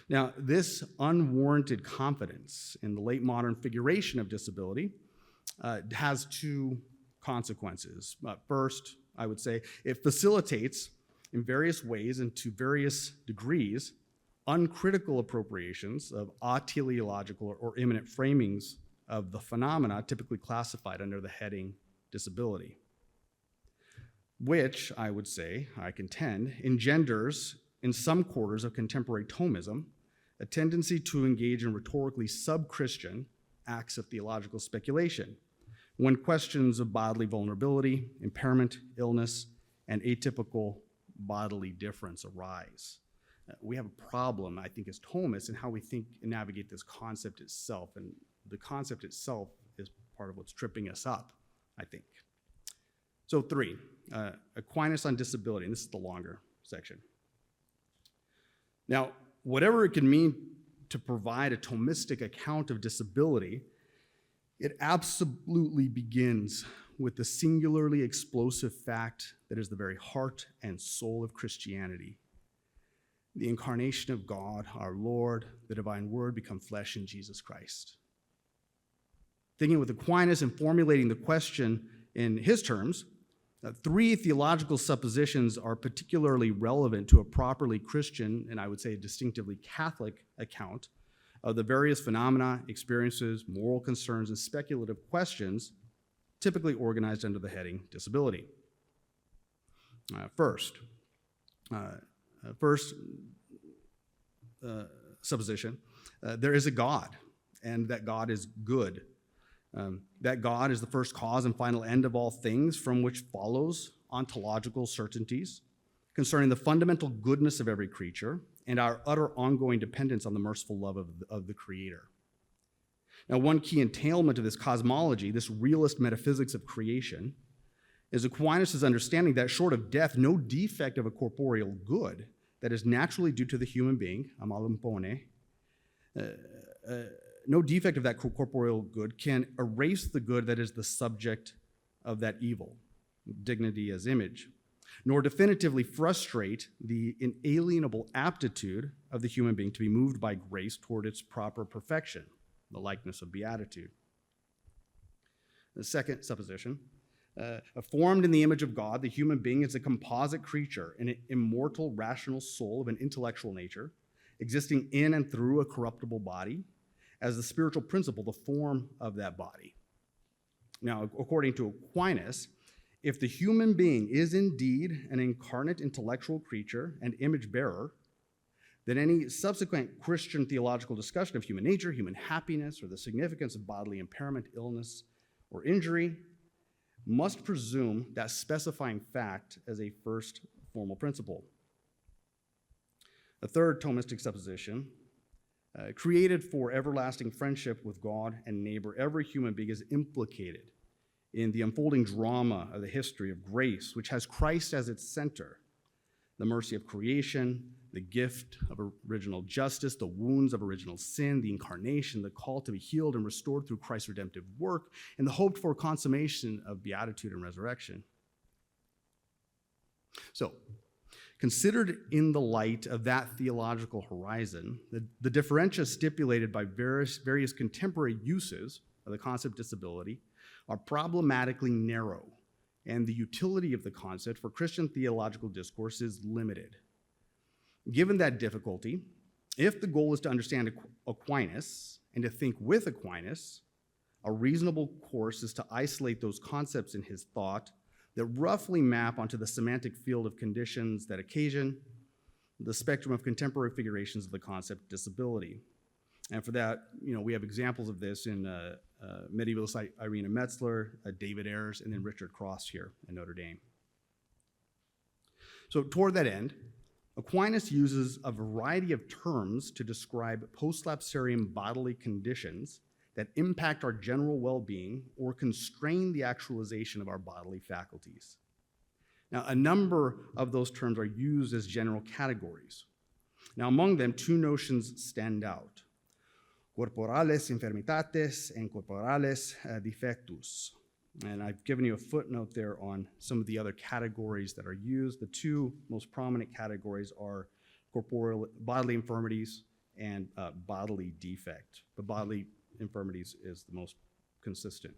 Now, this unwarranted confidence in the late modern figuration of disability has two consequences. First, I would say it facilitates in various ways and to various degrees uncritical appropriations of teleological or immanent framings of the phenomena typically classified under the heading disability, which I would say, I contend, engenders in some quarters of contemporary Thomism a tendency to engage in rhetorically sub-Christian acts of theological speculation when questions of bodily vulnerability, impairment, illness, and atypical bodily difference arise. We have a problem, I think, as Thomists in how we think and navigate this concept itself, and the concept itself is part of what's tripping us up, I think. So 3, Aquinas on disability, and this is the longer section. Now, whatever it can mean to provide a Thomistic account of disability, it absolutely begins with the singularly explosive fact that is the very heart and soul of Christianity. The incarnation of God, our Lord, the divine word become flesh in Jesus Christ. Thinking with Aquinas and formulating the question in his terms, 3 theological suppositions are particularly relevant to a properly Christian, and I would say distinctively Catholic, account of the various phenomena, experiences, moral concerns, and speculative questions typically organized under the heading disability. First supposition, there is a God, and that God is good. That God is the first cause and final end of all things, from which follows ontological certainties concerning the fundamental goodness of every creature and our utter ongoing dependence on the merciful love of the Creator. Now, one key entailment of this cosmology, this realist metaphysics of creation, is Aquinas' understanding that short of death, no defect of a corporeal good that is naturally due to the human being, amal impone, no defect of that corporeal good can erase the good that is the subject of that evil, dignity as image, nor definitively frustrate the inalienable aptitude of the human being to be moved by grace toward its proper perfection, the likeness of beatitude. The second supposition, formed in the image of God, the human being is a composite creature, an immortal, rational soul of an intellectual nature, existing in and through a corruptible body, as the spiritual principle, the form of that body. Now, according to Aquinas, if the human being is indeed an incarnate intellectual creature and image bearer, then any subsequent Christian theological discussion of human nature, human happiness, or the significance of bodily impairment, illness, or injury must presume that specifying fact as a first formal principle. A third Thomistic supposition, created for everlasting friendship with God and neighbor, every human being is implicated in the unfolding drama of the history of grace, which has Christ as its center, the mercy of creation, the gift of original justice, the wounds of original sin, the incarnation, the call to be healed and restored through Christ's redemptive work, and the hoped for consummation of beatitude and resurrection. So, considered in the light of that theological horizon, the differentia stipulated by various contemporary uses of the concept disability are problematically narrow, and the utility of the concept for Christian theological discourse is limited. Given that difficulty, if the goal is to understand Aquinas and to think with Aquinas, a reasonable course is to isolate those concepts in his thought that roughly map onto the semantic field of conditions that occasion the spectrum of contemporary figurations of the concept disability. And for that, we have examples of this in medievalist Irena Metzler, David Ayres, and then Richard Cross here at Notre Dame. So toward that end, Aquinas uses a variety of terms to describe post-lapsarian bodily conditions that impact our general well-being or constrain the actualization of our bodily faculties. Now, a number of those terms are used as general categories. Now, among them, two notions stand out: corporales infirmitates and corporales defectus. And I've given you a footnote there on some of the other categories that are used. The two most prominent categories are corporeal bodily infirmities and bodily defect. But bodily infirmities is the most consistent.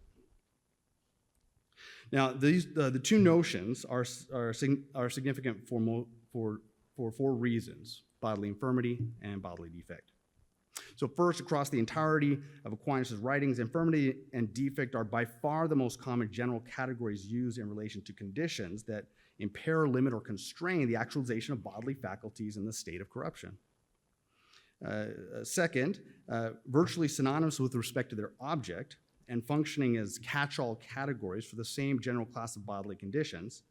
Now, the two notions are significant for four reasons: bodily infirmity and bodily defect. So first, across the entirety of Aquinas' writings, infirmity and defect are by far the most common general categories used in relation to conditions that impair, limit, or constrain the actualization of bodily faculties in the state of corruption. Second, virtually synonymous with respect to their object and functioning as catch-all categories for the same general class of bodily conditions,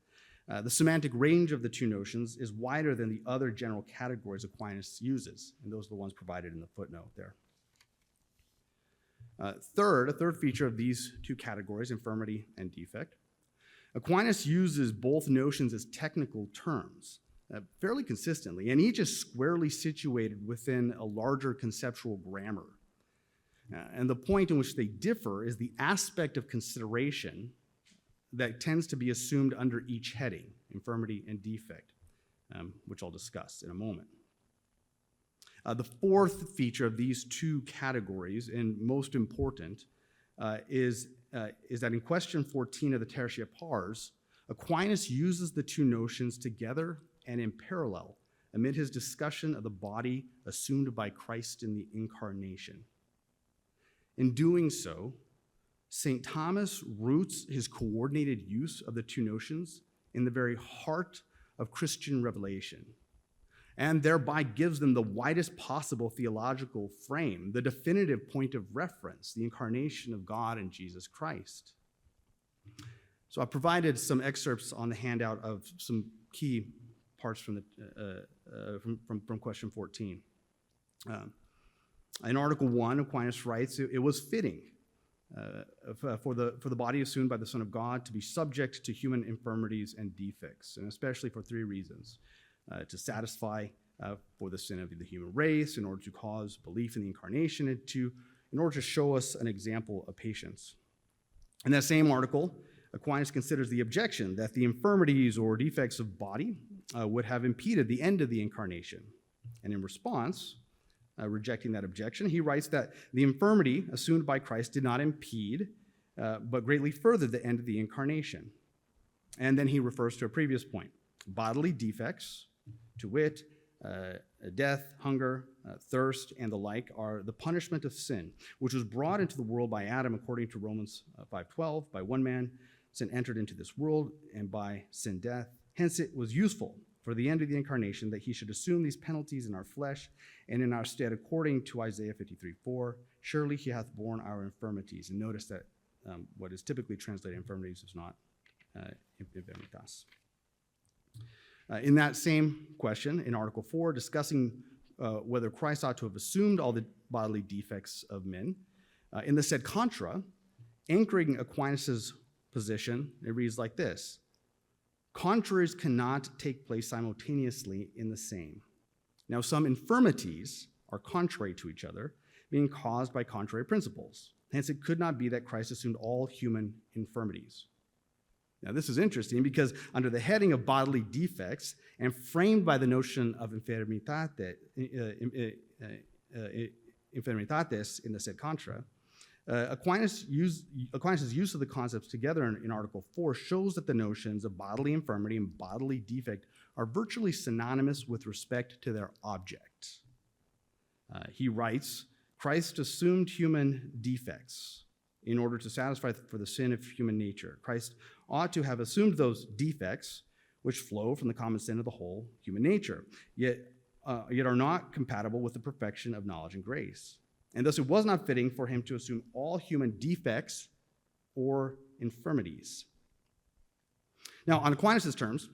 the semantic range of the two notions is wider than the other general categories Aquinas uses, and those are the ones provided in the footnote there. A third feature of these two categories, infirmity and defect, Aquinas uses both notions as technical terms fairly consistently, and each is squarely situated within a larger conceptual grammar. And the point in which they differ is the aspect of consideration that tends to be assumed under each heading, infirmity and defect, which I'll discuss in a moment. The fourth feature of these two categories, and most important, is that in question 14 of the Tertia Pars, Aquinas uses the two notions together and in parallel amid his discussion of the body assumed by Christ in the Incarnation. In doing so, St. Thomas roots his coordinated use of the two notions in the very heart of Christian revelation, and thereby gives them the widest possible theological frame, the definitive point of reference, the incarnation of God in Jesus Christ. So I provided some excerpts on the handout of some key parts from question 14. In Article 1, Aquinas writes, it was fitting for the body assumed by the Son of God to be subject to human infirmities and defects, and especially for three reasons: to satisfy for the sin of the human race, in order to cause belief in the incarnation, and in order to show us an example of patience. In that same article, Aquinas considers the objection that the infirmities or defects of body would have impeded the end of the incarnation. And in response, rejecting that objection, he writes that the infirmity assumed by Christ did not impede, but greatly furthered the end of the incarnation. And then he refers to a previous point: bodily defects, to wit, death, hunger, thirst, and the like, are the punishment of sin, which was brought into the world by Adam, according to Romans 5:12. By one man, sin entered into this world, and by sin, death. Hence it was useful for the end of the incarnation that he should assume these penalties in our flesh and in our stead, according to Isaiah 53:4. Surely he hath borne our infirmities. And notice that what is typically translated infirmities is not infirmitas. In that same question, in Article 4, discussing whether Christ ought to have assumed all the bodily defects of men, in the said contra, anchoring Aquinas' position, it reads like this: contraries cannot take place simultaneously in the same. Now, some infirmities are contrary to each other, being caused by contrary principles. Hence, it could not be that Christ assumed all human infirmities. Now, this is interesting because under the heading of bodily defects and framed by the notion of infirmitates in the sed contra, Aquinas' use of the concepts together in Article 4 shows that the notions of bodily infirmity and bodily defect are virtually synonymous with respect to their object. He writes, Christ assumed human defects in order to satisfy for the sin of human nature. Christ ought to have assumed those defects which flow from the common sin of the whole human nature, yet are not compatible with the perfection of knowledge and grace. And thus it was not fitting for him to assume all human defects or infirmities. Now, on Aquinas' terms,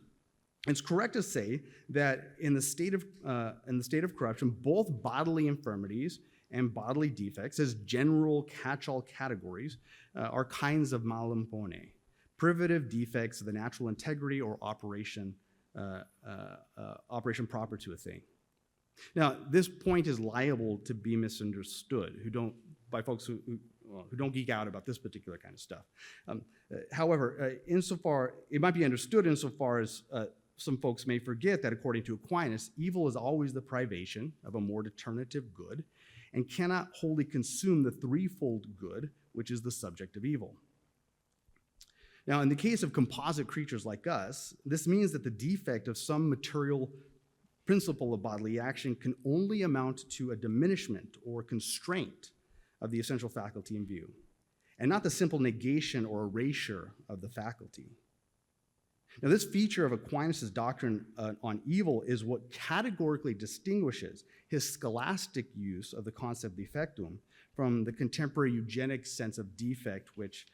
it's correct to say that in the state of corruption, both bodily infirmities and bodily defects, as general catch-all categories, are kinds of malum bone, privative defects of the natural integrity or operation proper to a thing. Now, this point is liable to be misunderstood by folks who don't geek out about this particular kind of stuff. However, insofar, it might be understood insofar as some folks may forget that according to Aquinas, evil is always the privation of a more determinative good and cannot wholly consume the threefold good, which is the subject of evil. Now, in the case of composite creatures like us, this means that the defect of some material principle of bodily action can only amount to a diminishment or constraint of the essential faculty in view, and not the simple negation or erasure of the faculty. Now, this feature of Aquinas' doctrine on evil is what categorically distinguishes his scholastic use of the concept defectum from the contemporary eugenic sense of defect, which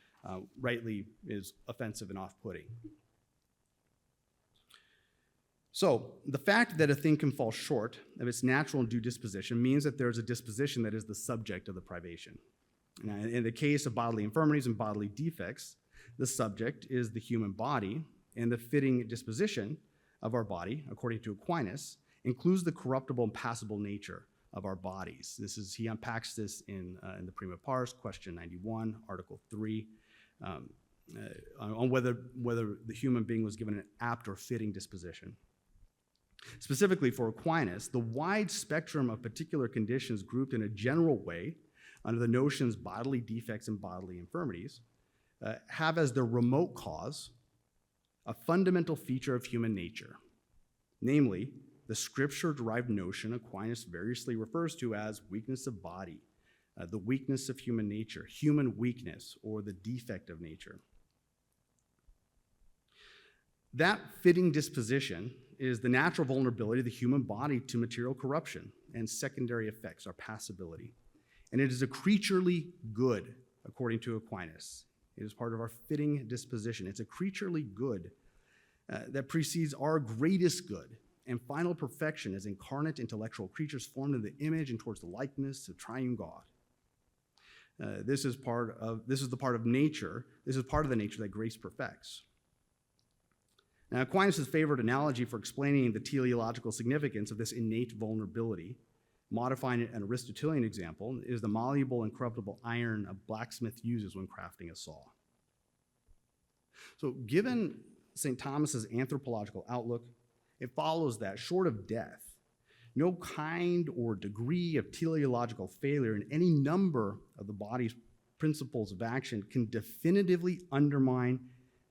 rightly is offensive and off-putting. So, the fact that a thing can fall short of its natural and due disposition means that there is a disposition that is the subject of the privation. Now, in the case of bodily infirmities and bodily defects, the subject is the human body, and the fitting disposition of our body, according to Aquinas, includes the corruptible and passible nature of our bodies. He unpacks this in the Prima Pars, question 91, Article 3, on whether the human being was given an apt or fitting disposition. Specifically for Aquinas, the wide spectrum of particular conditions grouped in a general way under the notions bodily defects and bodily infirmities have as their remote cause a fundamental feature of human nature, namely the scripture-derived notion Aquinas variously refers to as weakness of body, the weakness of human nature, human weakness, or the defect of nature. That fitting disposition is the natural vulnerability of the human body to material corruption and secondary effects, our passibility. And it is a creaturely good, according to Aquinas. It is part of our fitting disposition. It's a creaturely good that precedes our greatest good and final perfection as incarnate intellectual creatures formed in the image and towards the likeness of triune God. This is the part of nature. This is part of the nature that grace perfects. Now, Aquinas' favorite analogy for explaining the teleological significance of this innate vulnerability, modifying an Aristotelian example, is the malleable and corruptible iron a blacksmith uses when crafting a saw. So, given St. Thomas's anthropological outlook, it follows that, short of death, no kind or degree of teleological failure in any number of the body's principles of action can definitively undermine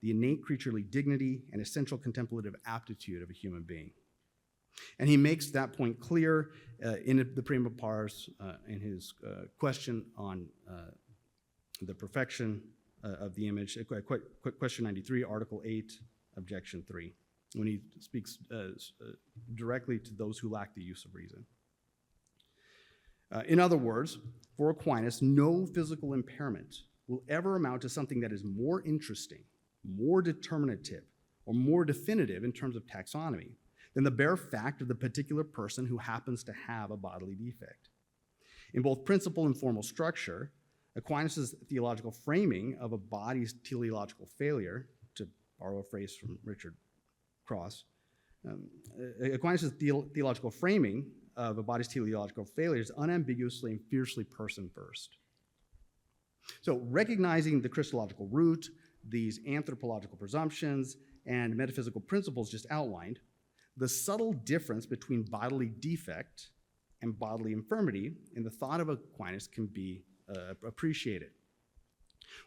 the innate creaturely dignity and essential contemplative aptitude of a human being. And he makes that point clear in the Prima Pars in his question on the perfection of the image, question 93, Article 8, Objection 3, when he speaks directly to those who lack the use of reason. In other words, for Aquinas, no physical impairment will ever amount to something that is more interesting, more determinative, or more definitive in terms of taxonomy than the bare fact of the particular person who happens to have a bodily defect. In both principle and formal structure, Aquinas' theological framing of a body's teleological failure, to borrow a phrase from Richard Cross, Aquinas' theological framing of a body's teleological failure is unambiguously and fiercely person first. So recognizing the Christological root, these anthropological presumptions and metaphysical principles just outlined, the subtle difference between bodily defect and bodily infirmity in the thought of Aquinas can be appreciated.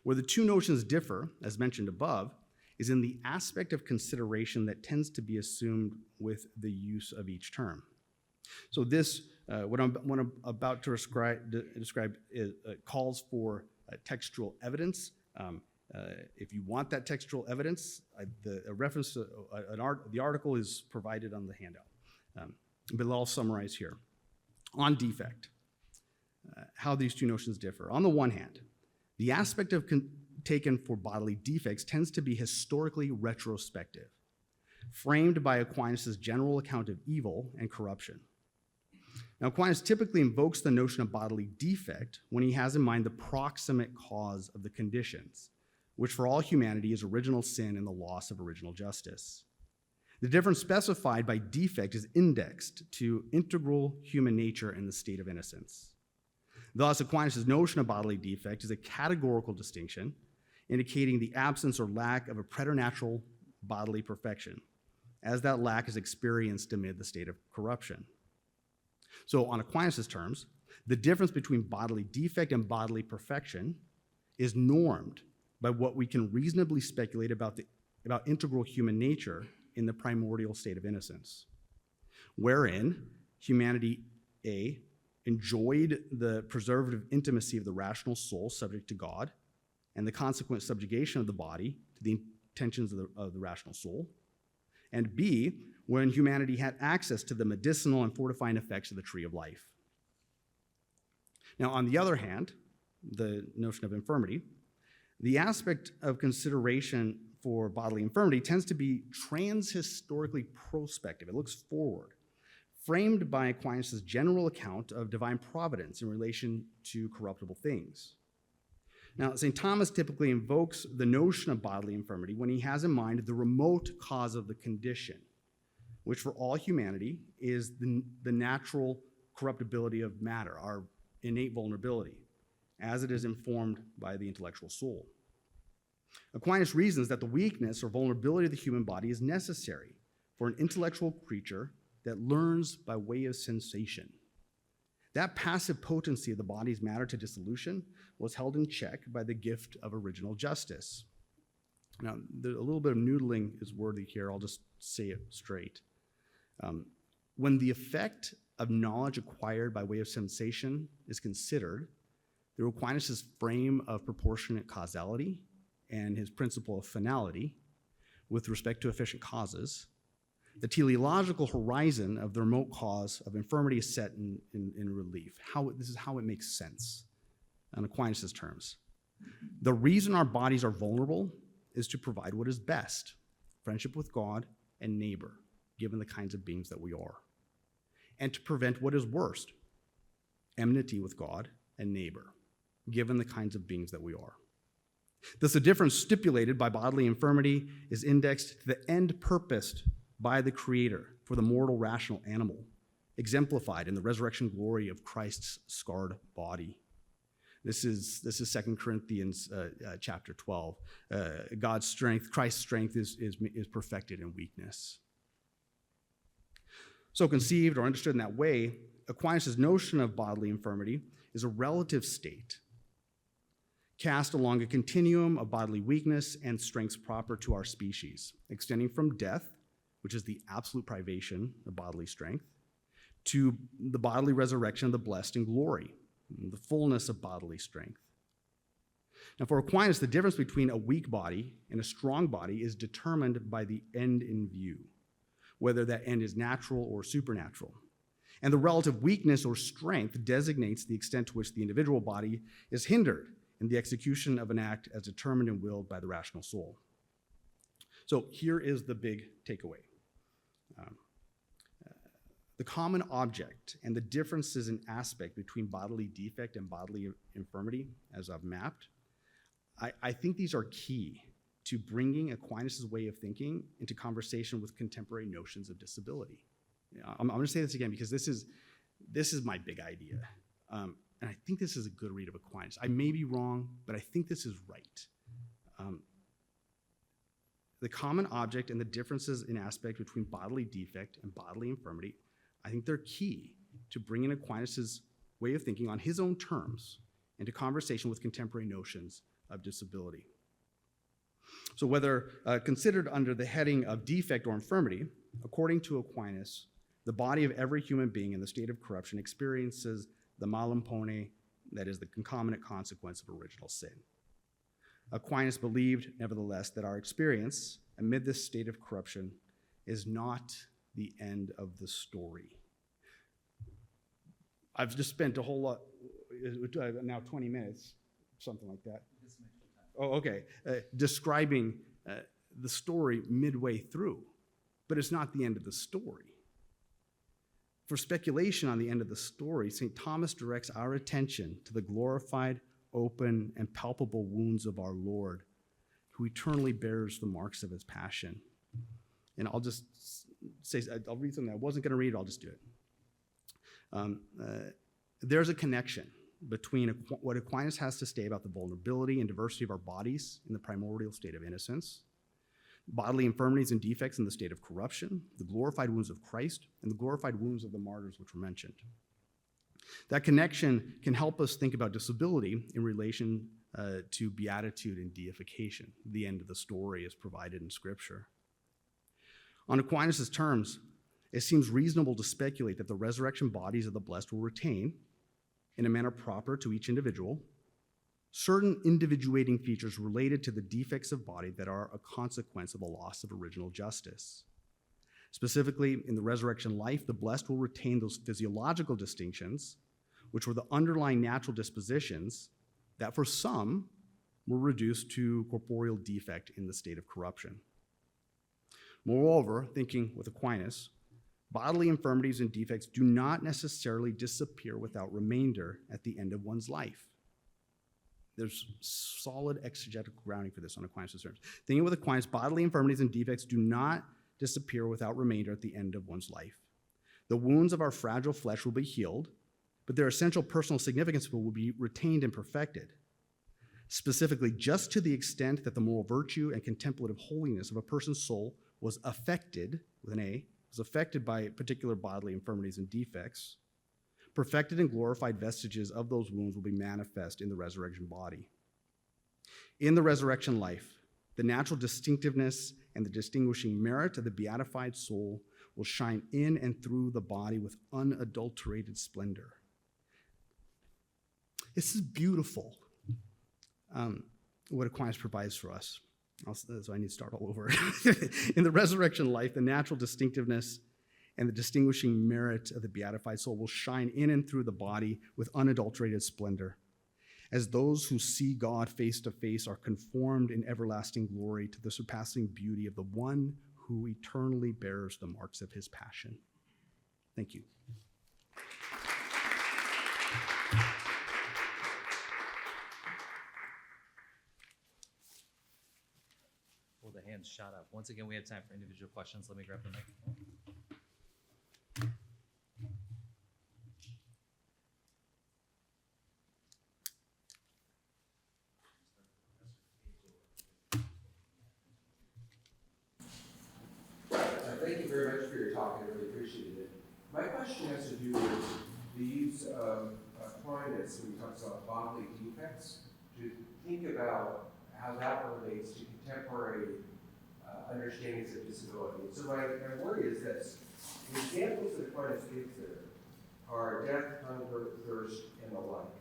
Where the two notions differ, as mentioned above, is in the aspect of consideration that tends to be assumed with the use of each term. So this, what I'm about to describe calls for textual evidence. If you want that textual evidence, a reference to the article is provided on the handout. But I'll summarize here. On defect, how these two notions differ. On the one hand, the aspect of taken for bodily defects tends to be historically retrospective, framed by Aquinas' general account of evil and corruption. Now, Aquinas typically invokes the notion of bodily defect when he has in mind the proximate cause of the conditions, which for all humanity is original sin and the loss of original justice. The difference specified by defect is indexed to integral human nature and the state of innocence. Thus, Aquinas' notion of bodily defect is a categorical distinction, indicating the absence or lack of a preternatural bodily perfection, as that lack is experienced amid the state of corruption. So, on Aquinas' terms, the difference between bodily defect and bodily perfection is normed by what we can reasonably speculate about integral human nature in the primordial state of innocence, wherein humanity, A, enjoyed the preservative intimacy of the rational soul subject to God and the consequent subjugation of the body to the intentions of the rational soul, and B, when humanity had access to the medicinal and fortifying effects of the tree of life. Now, on the other hand, the notion of infirmity, the aspect of consideration for bodily infirmity tends to be transhistorically prospective. It looks forward, framed by Aquinas' general account of divine providence in relation to corruptible things. Now, St. Thomas typically invokes the notion of bodily infirmity when he has in mind the remote cause of the condition, which for all humanity is the natural corruptibility of matter, our innate vulnerability, as it is informed by the intellectual soul. Aquinas reasons that the weakness or vulnerability of the human body is necessary for an intellectual creature that learns by way of sensation. That passive potency of the body's matter to dissolution was held in check by the gift of original justice. Now, a little bit of noodling is worthy here. I'll just say it straight. When the effect of knowledge acquired by way of sensation is considered, through Aquinas' frame of proportionate causality and his principle of finality with respect to efficient causes, the teleological horizon of the remote cause of infirmity is set in relief. This is how it makes sense on Aquinas' terms. The reason our bodies are vulnerable is to provide what is best, friendship with God and neighbor, given the kinds of beings that we are, and to prevent what is worst, enmity with God and neighbor, given the kinds of beings that we are. Thus, the difference stipulated by bodily infirmity is indexed to the end purposed by the Creator for the mortal rational animal, exemplified in the resurrection glory of Christ's scarred body. This is 2 Corinthians chapter 12. God's strength, Christ's strength is perfected in weakness. So conceived or understood in that way, Aquinas' notion of bodily infirmity is a relative state cast along a continuum of bodily weakness and strengths proper to our species, extending from death, which is the absolute privation of bodily strength, to the bodily resurrection of the blessed in glory, the fullness of bodily strength. Now, for Aquinas, the difference between a weak body and a strong body is determined by the end in view, whether that end is natural or supernatural. And the relative weakness or strength designates the extent to which the individual body is hindered in the execution of an act as determined and willed by the rational soul. So here is the big takeaway. The common object and the differences in aspect between bodily defect and bodily infirmity, as I've mapped, I think these are key to bringing Aquinas' way of thinking into conversation with contemporary notions of disability. I'm going to say this again because this is my big idea. And I think this is a good read of Aquinas. I may be wrong, but I think this is right. the common object and the differences in aspect between bodily defect and bodily infirmity, I think they're key to bringing Aquinas' way of thinking on his own terms into conversation with contemporary notions of disability. So whether considered under the heading of defect or infirmity, according to Aquinas, the body of every human being in the state of corruption experiences the malum pone, that is the concomitant consequence of original sin. Aquinas believed, nevertheless, that our experience amid this state of corruption is not the end of the story. I've just spent a whole lot, now 20 minutes, something like that. Oh, okay. Describing the story midway through, but it's not the end of the story. For speculation on the end of the story, St. Thomas directs our attention to the glorified, open, and palpable wounds of our Lord, who eternally bears the marks of his passion. And I'll just say, I'll read something I wasn't going to read, I'll just do it. There's a connection between what Aquinas has to say about the vulnerability and diversity of our bodies in the primordial state of innocence, bodily infirmities and defects in the state of corruption, the glorified wounds of Christ, and the glorified wounds of the martyrs which were mentioned. That connection can help us think about disability in relation to beatitude and deification. The end of the story is provided in Scripture. On Aquinas' terms, it seems reasonable to speculate that the resurrection bodies of the blessed will retain, in a manner proper to each individual, certain individuating features related to the defects of body that are a consequence of the loss of original justice. Specifically, in the resurrection life, the blessed will retain those physiological distinctions, which were the underlying natural dispositions that for some were reduced to corporeal defect in the state of corruption. Moreover, thinking with Aquinas, bodily infirmities and defects do not necessarily disappear without remainder at the end of one's life. There's solid exegetical grounding for this on Aquinas' terms. Thinking with Aquinas, bodily infirmities and defects do not disappear without remainder at the end of one's life. The wounds of our fragile flesh will be healed, but their essential personal significance will be retained and perfected. Specifically, just to the extent that the moral virtue and contemplative holiness of a person's soul was affected, with an A, was affected by particular bodily infirmities and defects, perfected and glorified vestiges of those wounds will be manifest in the resurrection body. In the resurrection life, the natural distinctiveness and the distinguishing merit of the beatified soul will shine in and through the body with unadulterated splendor. This is beautiful, what Aquinas provides for us. So I need to start all over. In the resurrection life, the natural distinctiveness and the distinguishing merit of the beatified soul will shine in and through the body with unadulterated splendor, as those who see God face to face are conformed in everlasting glory to the surpassing beauty of the one who eternally bears the marks of his passion. Thank you. Well, the hands shot up. Once again, we have time for individual questions. Let me grab the microphone. Thank you very much for your talk. I really appreciated it. My question has to do with the use of Aquinas when he talks about bodily defects, to think about how that relates to contemporary understandings of disability. So my worry is that the examples that Aquinas gives there are death, hunger, thirst, and the like.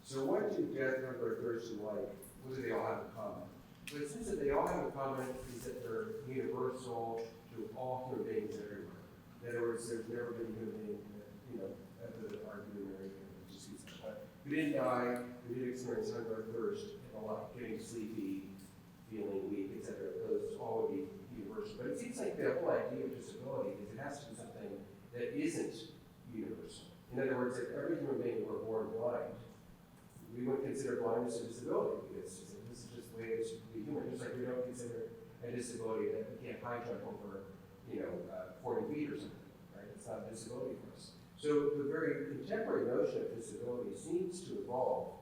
So what do death, hunger, thirst, and the like, what do they all have in common? But it seems that they all have in common is that they're universal to all human beings everywhere. In other words, there's never been a human being that, the argument or anything, just use that. But we didn't die, we didn't experience hunger, thirst, and the like, getting sleepy, feeling weak, etc. Those all would be universal. But it seems like the whole idea of disability is it has to be something that isn't universal. In other words, if every human being were born blind, we wouldn't consider blindness a disability because this is just the way it is to be human. Just like we don't consider a disability that we can't high jump over, 40 feet or something, right? It's not a disability for us. So the very contemporary notion of disability seems to evolve.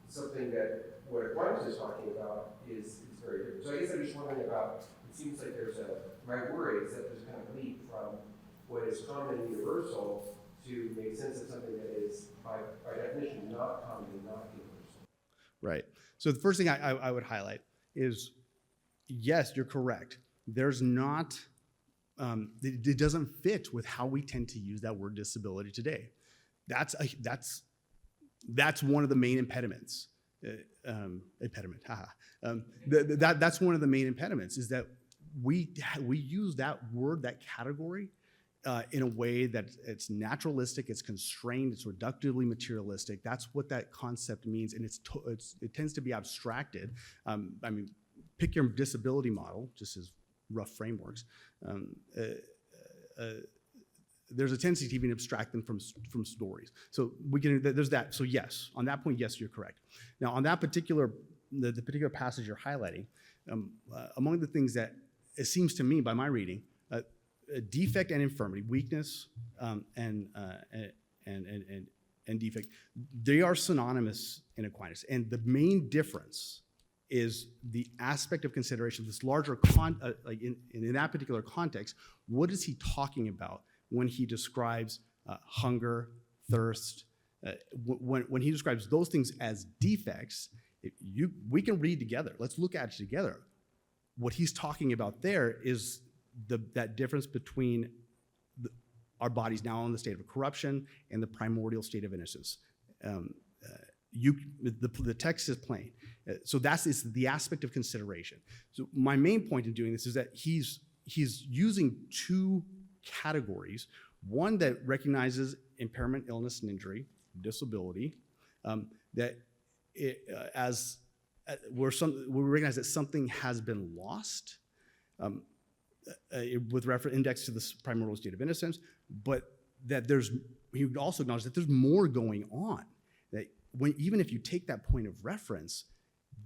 Something that what Aquinas is talking about is very different. So I guess I'm just wondering about, it seems like my worry is that there's kind of a leap from what is common and universal to make sense of something that is, by definition, not common and not universal. Right. So the first thing I would highlight is, yes, you're correct. There's not, it doesn't fit with how we tend to use that word disability today. That's one of the main impediments. That's one of the main impediments, is that we use that word, that category, in a way that it's naturalistic, it's constrained, it's reductively materialistic. That's what that concept means, and it tends to be abstracted. I mean, pick your disability model, just as rough frameworks. There's a tendency to even abstract them from stories. So there's that. So yes, on that point, yes, you're correct. Now, on that particular passage you're highlighting, among the things that it seems to me by my reading, defect and infirmity, weakness and defect, they are synonymous in Aquinas. And the main difference is the aspect of consideration, this larger, in that particular context, what is he talking about when he describes hunger, thirst? When he describes those things as defects, we can read together. Let's look at it together. What he's talking about there is that difference between our bodies now in the state of corruption and the primordial state of innocence. The text is plain. So that's the aspect of consideration. So my main point in doing this is that he's using two categories, one that recognizes impairment, illness, and injury, disability, that we recognize that something has been lost, with reference index to the primordial state of innocence, but that he would also acknowledge that there's more going on. That even if you take that point of reference,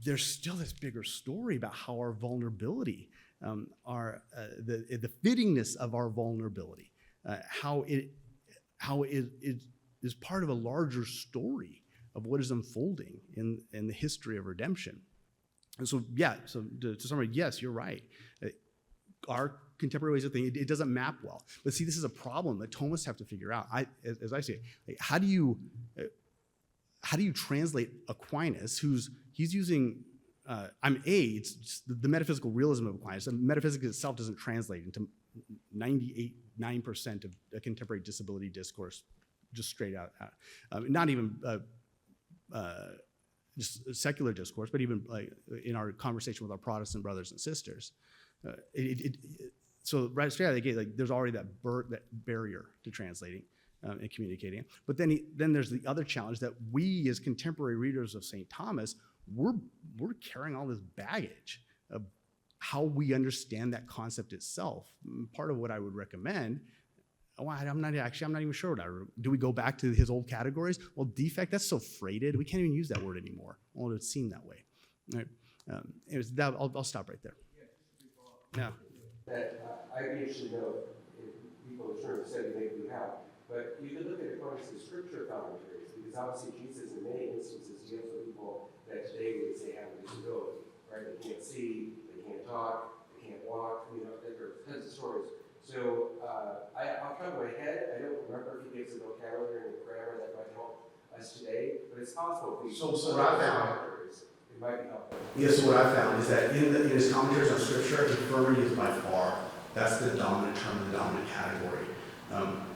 there's still this bigger story about how our vulnerability, the fittingness of our vulnerability, how it is part of a larger story of what is unfolding in the history of redemption. And so, yeah, so to summarize, yes, you're right. Our contemporary ways of thinking, it doesn't map well. But see, this is a problem that Thomists have to figure out. As I say, how do you translate Aquinas, he's using, it's just the metaphysical realism of Aquinas. The metaphysics itself doesn't translate into 98.9% of a contemporary disability discourse, just straight out. Not even just secular discourse, but even in our conversation with our Protestant brothers and sisters. So right straight out of the gate, there's already that barrier to translating and communicating. But then there's the other challenge that we, as contemporary readers of St. Thomas, we're carrying all this baggage of how we understand that concept itself. Part of what I would recommend, I'm not even sure do we go back to his old categories? Well, defect, that's so freighted, we can't even use that word anymore. Well, it seemed that way. All right. Anyways, I'll stop right there. Yeah. That I'd be interested to know if people in the study maybe you have, but you could look at Aquinas' scripture commentaries, because obviously Jesus, in many instances, deals with people that today we would say have a disability, right? They can't see, they can't talk, they can't walk, there are tons of stories. So off the top of my head, I don't remember if he gives a vocabulary and a grammar that might help us today, but it's possible if we So what I found, it might be helpful. yes, what I found is that in his commentaries on Scripture, infirmity is by far, that's the dominant term, the dominant category.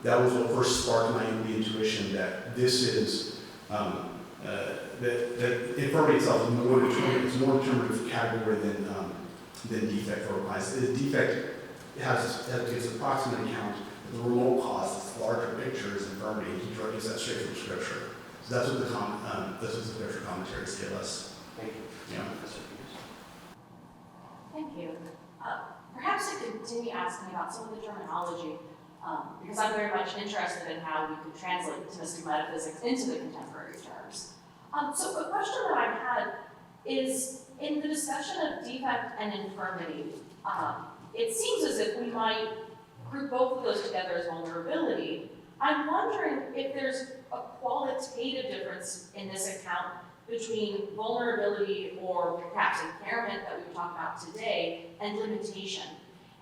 That was what first sparked my intuition that this is, that infirmity itself is more determinative category than defect for Aquinas. Defect gives approximate account of the remote cause, the larger picture is infirmity. He gets that straight from Scripture. So that's what the Scripture commentaries give us. Thank you. Yeah. Thank you. Perhaps I could continue asking about some of the terminology, because I'm very much interested in how we could translate Thomistic metaphysics into the contemporary terms. So a question that I've had is, in the discussion of defect and infirmity, it seems as if we might group both of those together as vulnerability. I'm wondering if there's a qualitative difference in this account between vulnerability or perhaps impairment that we were talking about today and limitation.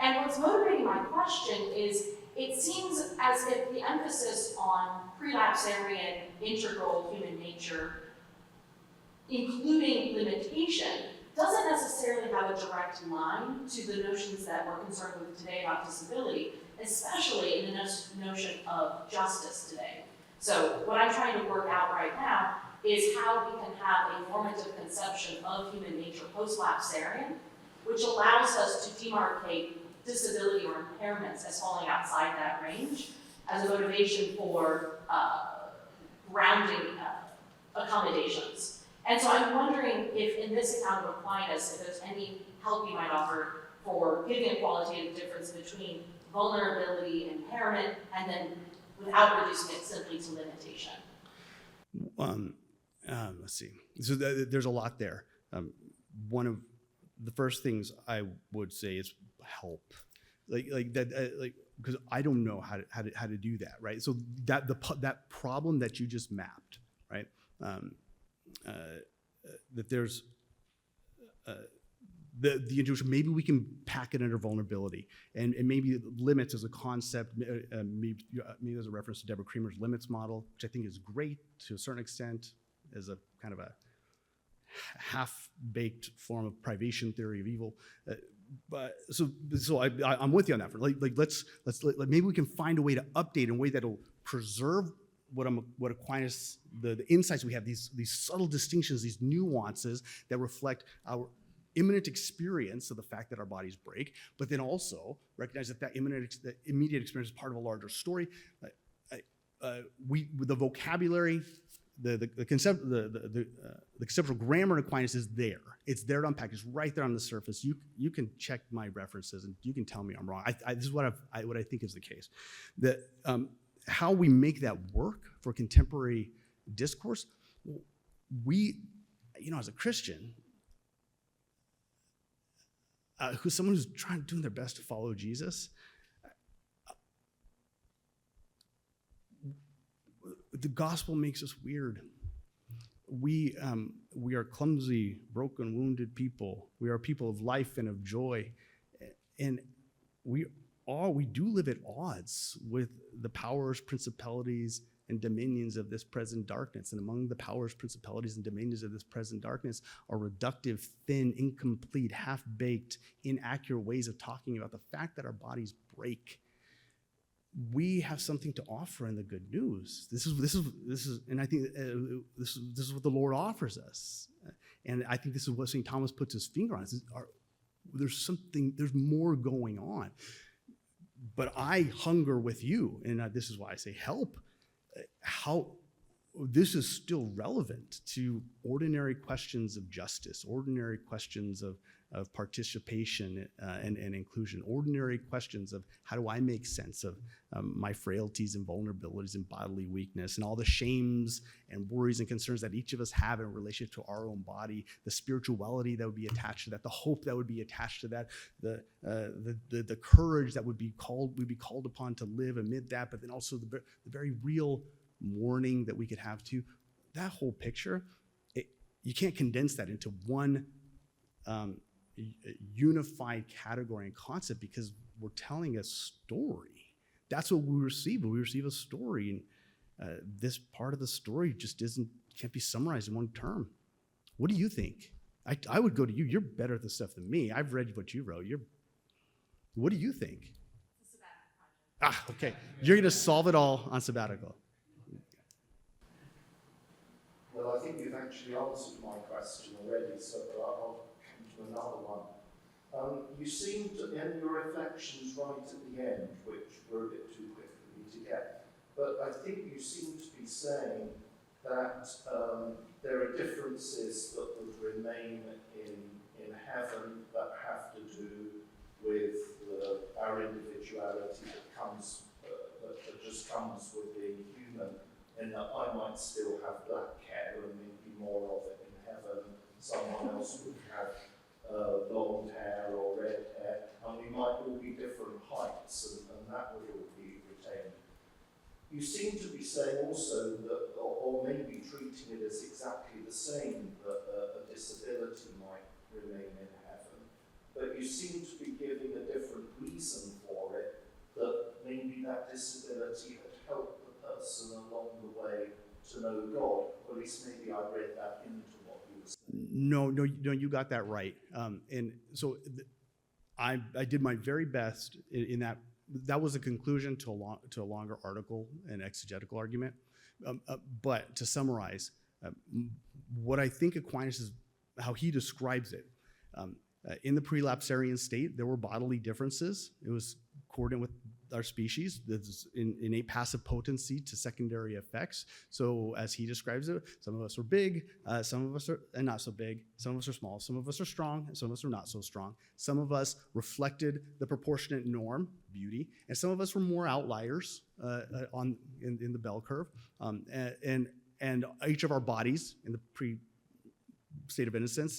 And what's motivating my question is it seems as if the emphasis on prelapsarian integral human nature, including limitation, doesn't necessarily have a direct line to the notions that we're concerned with today about disability, especially in the notion of justice today. So what I'm trying to work out right now is how we can have a normative conception of human nature post-lapsarian, which allows us to demarcate disability or impairments as falling outside that range as a motivation for grounding accommodations. And so I'm wondering if in this account of Aquinas, if there's any help you might offer for giving a qualitative difference between vulnerability, impairment, and then without reducing it simply to limitation. Let's see. So there's a lot there. One of the first things I would say is help, like that, because I don't know how to do that, right? So that problem that you just mapped, right? That there's the intuition. Maybe we can pack it under vulnerability, and maybe limits as a concept. Maybe there's a reference to Deborah Creamer's limits model, which I think is great to a certain extent, as a kind of a half-baked form of privation theory of evil. But so I'm with you on that. Let's maybe we can find a way to update in a way that'll preserve what Aquinas, the insights we have, these subtle distinctions, these nuances that reflect our imminent experience of the fact that our bodies break, but then also recognize that immediate experience is part of a larger story. The vocabulary, the conceptual grammar in Aquinas is there. It's there to unpack. It's right there on the surface. You can check my references and you can tell me I'm wrong. This is what I think is the case. That how we make that work for contemporary discourse, as a Christian, someone who's doing their best to follow Jesus, the gospel makes us weird. We are clumsy, broken, wounded people. We are people of life and of joy, and we do live at odds with the powers, principalities, and dominions of this present darkness. And among the powers, principalities, and dominions of this present darkness are reductive, thin, incomplete, half-baked, inaccurate ways of talking about the fact that our bodies break. We have something to offer in the good news. This is, and I think this is what the Lord offers us. And I think this is what St. Thomas puts his finger on. There's more going on. But I hunger with you, and this is why I say help. How this is still relevant to ordinary questions of justice, ordinary questions of participation and inclusion, ordinary questions of how do I make sense of my frailties and vulnerabilities and bodily weakness and all the shames and worries and concerns that each of us have in relation to our own body, the spirituality that would be attached to that, the hope that would be attached to that, the courage that we'd be called upon to live amid that, but then also the very real mourning that we could have too. That whole picture, you can't condense that into one unified category and concept, because we're telling a story. That's what we receive. We receive a story, and this part of the story just can't be summarized in one term. What do you think? I would go to you. You're better at this stuff than me. I've read what you wrote. What do you think? Okay. You're going to solve it all on sabbatical. Well, I think you've actually answered my question already, so I'll come to another one. You seem to end your reflections right at the end, which were a bit too quick for me to get, but I think you seem to be saying that there are differences that would remain in heaven that have to do with our individuality that just comes with being human, and that I might still have black hair and maybe more of it in heaven. Someone else would have blonde hair or red hair, and we might all be different heights, and that would all be retained. you seem to be saying also that, or maybe treating it as exactly the same, that a disability might remain in heaven, but you seem to be giving a different reason for it, that maybe that disability had helped the person along the way to know God, or at least maybe I read that into what you were saying. No, you got that right. And so I did my very best in that. That was a conclusion to a longer article and exegetical argument. But to summarize, what I think Aquinas is, how he describes it, in the prelapsarian state, there were bodily differences. It was coordinate with our species. There's innate passive potency to secondary effects. So as he describes it, some of us are big, some of us are not so big, some of us are small, some of us are strong, and some of us are not so strong. Some of us reflected the proportionate norm, beauty, and some of us were more outliers in the bell curve. And each of our bodies in the state of innocence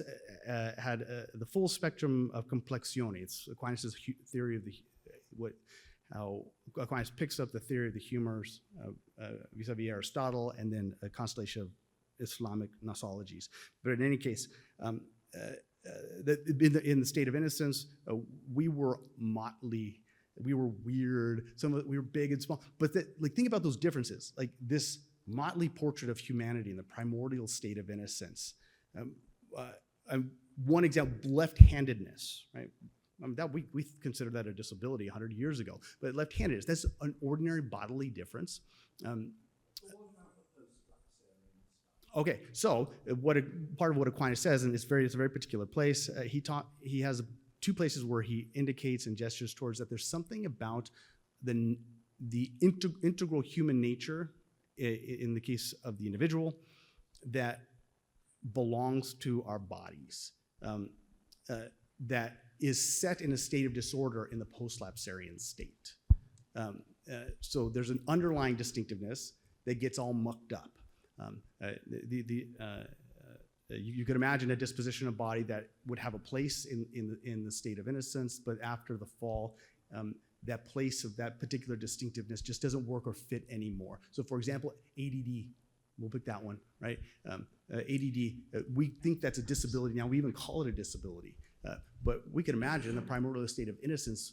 had the full spectrum of complexione. It's Aquinas' theory of how Aquinas picks up the theory of the humors vis-a-vis Aristotle, and then a constellation of Islamic nosologies. But in any case, in the state of innocence, we were motley, we were weird, we were big and small. But think about those differences, like this motley portrait of humanity in the primordial state of innocence. One example, left-handedness, right? That we considered that a disability 100 years ago, but left-handedness, that's an ordinary bodily difference. Okay, so part of what Aquinas says, and it's a very particular place, he has two places where he indicates and gestures towards that there's something about the integral human nature in the case of the individual that belongs to our bodies, that is set in a state of disorder in the post-lapsarian state. So there's an underlying distinctiveness that gets all mucked up. You could imagine a disposition of body that would have a place in the state of innocence, but after the fall, that place of that particular distinctiveness just doesn't work or fit anymore. So for example, ADD, we'll pick that one, right? ADD, we think that's a disability now, we even call it a disability. But we can imagine the primordial state of innocence,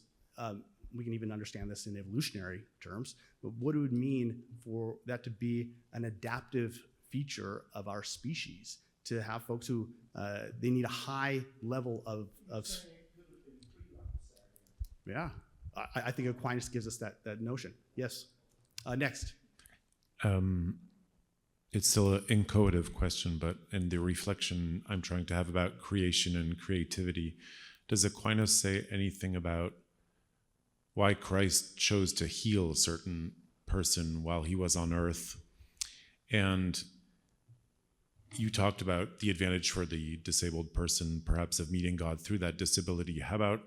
we can even understand this in evolutionary terms, but what it would mean for that to be an adaptive feature of our species, to have folks who, they need a high level of yeah, I think Aquinas gives us that notion. Yes, next. It's still an inchoative question, but in the reflection I'm trying to have about creation and creativity, does Aquinas say anything about why Christ chose to heal a certain person while he was on earth? And you talked about the advantage for the disabled person, perhaps, of meeting God through that disability. How about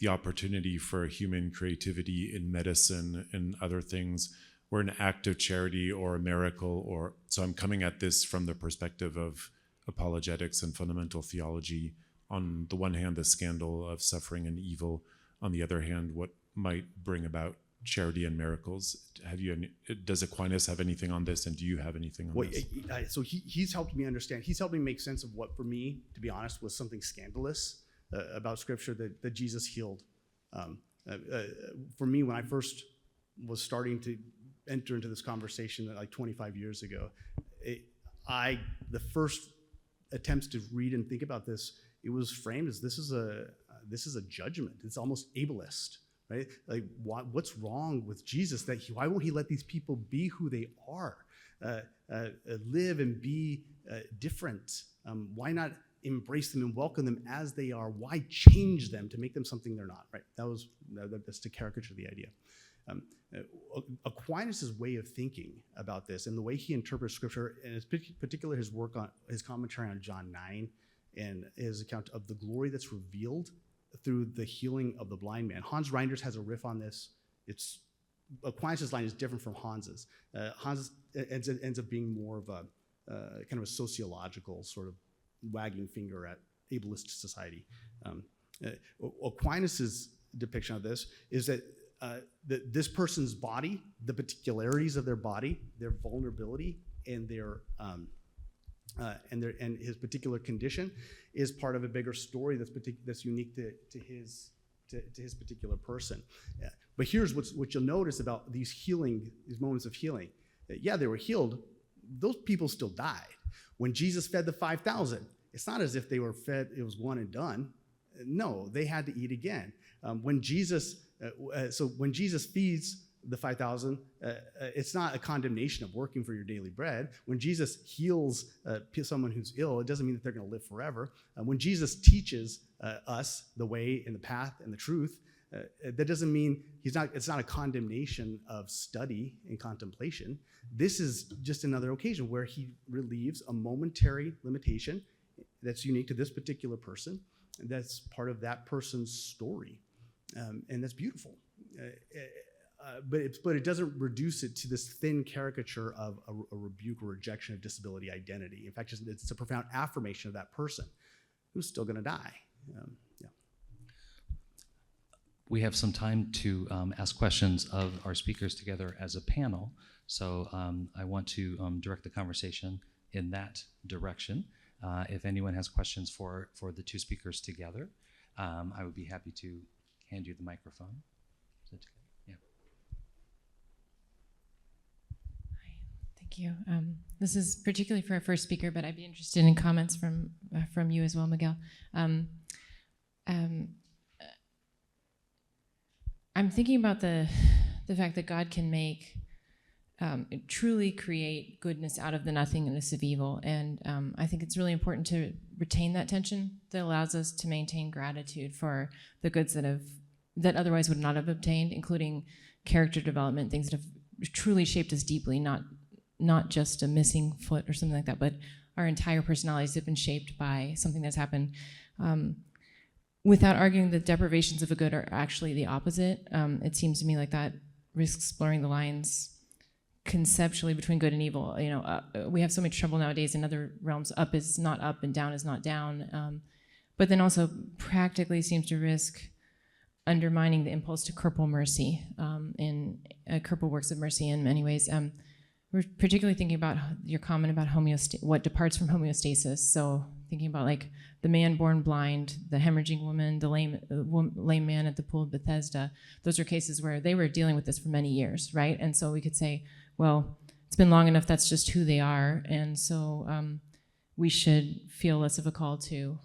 the opportunity for human creativity in medicine and other things, or an act of charity or a miracle? Or so I'm coming at this from the perspective of apologetics and fundamental theology. On the one hand, the scandal of suffering and evil. On the other hand, what might bring about charity and miracles. Does Aquinas have anything on this, and do you have anything on this? So he's helped me understand. He's helped me make sense of what, for me, to be honest, was something scandalous about Scripture that Jesus healed. For me, when I first was starting to enter into this conversation like 25 years ago, the first attempts to read and think about this, it was framed as this is a judgment. It's almost ableist, right? Like, what's wrong with Jesus? Why won't he let these people be who they are, live and be different? Why not embrace them and welcome them as they are? Why change them to make them something they're not? Right? That's to caricature the idea. Aquinas' way of thinking about this and the way he interprets Scripture, and in particular his work on his commentary on John 9 and his account of the glory that's revealed through the healing of the blind man. Hans Reinders has a riff on this. Aquinas' line is different from Hans's. Hans ends up being more of a kind of a sociological sort of wagging finger at ableist society. Aquinas' depiction of this is that this person's body, the particularities of their body, their vulnerability, and and his particular condition is part of a bigger story that's unique to his particular person. Yeah. But here's what you'll notice about these moments of healing. Yeah, they were healed. Those people still died. When Jesus fed the 5,000, it's not as if they were fed, it was one and done. No, they had to eat again. When Jesus feeds the 5,000, it's not a condemnation of working for your daily bread. When Jesus heals someone who's ill, it doesn't mean that they're going to live forever. When Jesus teaches us the way and the path and the truth, that doesn't mean it's not a condemnation of study and contemplation. This is just another occasion where he relieves a momentary limitation that's unique to this particular person. That's part of that person's story. And that's beautiful. But it doesn't reduce it to this thin caricature of a rebuke or rejection of disability identity. In fact, it's a profound affirmation of that person who's still going to die. Yeah. We have some time to ask questions of our speakers together as a panel. So I want to direct the conversation in that direction. If anyone has questions for the two speakers together, I would be happy to hand you the microphone. Is that okay? Yeah. Hi, thank you. This is particularly for our first speaker, but I'd be interested in comments from you as well, Miguel. I'm thinking about the fact that God can make truly create goodness out of the nothingness of evil. And I think it's really important to retain that tension that allows us to maintain gratitude for the goods that otherwise would not have obtained, including character development, things that have truly shaped us deeply, not just a missing foot or something like that, but our entire personalities have been shaped by something that's happened. Without arguing that deprivations of a good are actually the opposite, it seems to me like that risks blurring the lines conceptually between good and evil. We have so much trouble nowadays in other realms. Up is not up and down is not down. But then also practically seems to risk undermining the impulse to cripple mercy, cripple works of mercy in many ways. We're particularly thinking about your comment about what departs from homeostasis. So thinking about like the man born blind, the hemorrhaging woman, the lame man at the pool of Bethesda. Those are cases where they were dealing with this for many years, right? And so we could say, well, it's been long enough, that's just who they are. And so we should feel less of a call to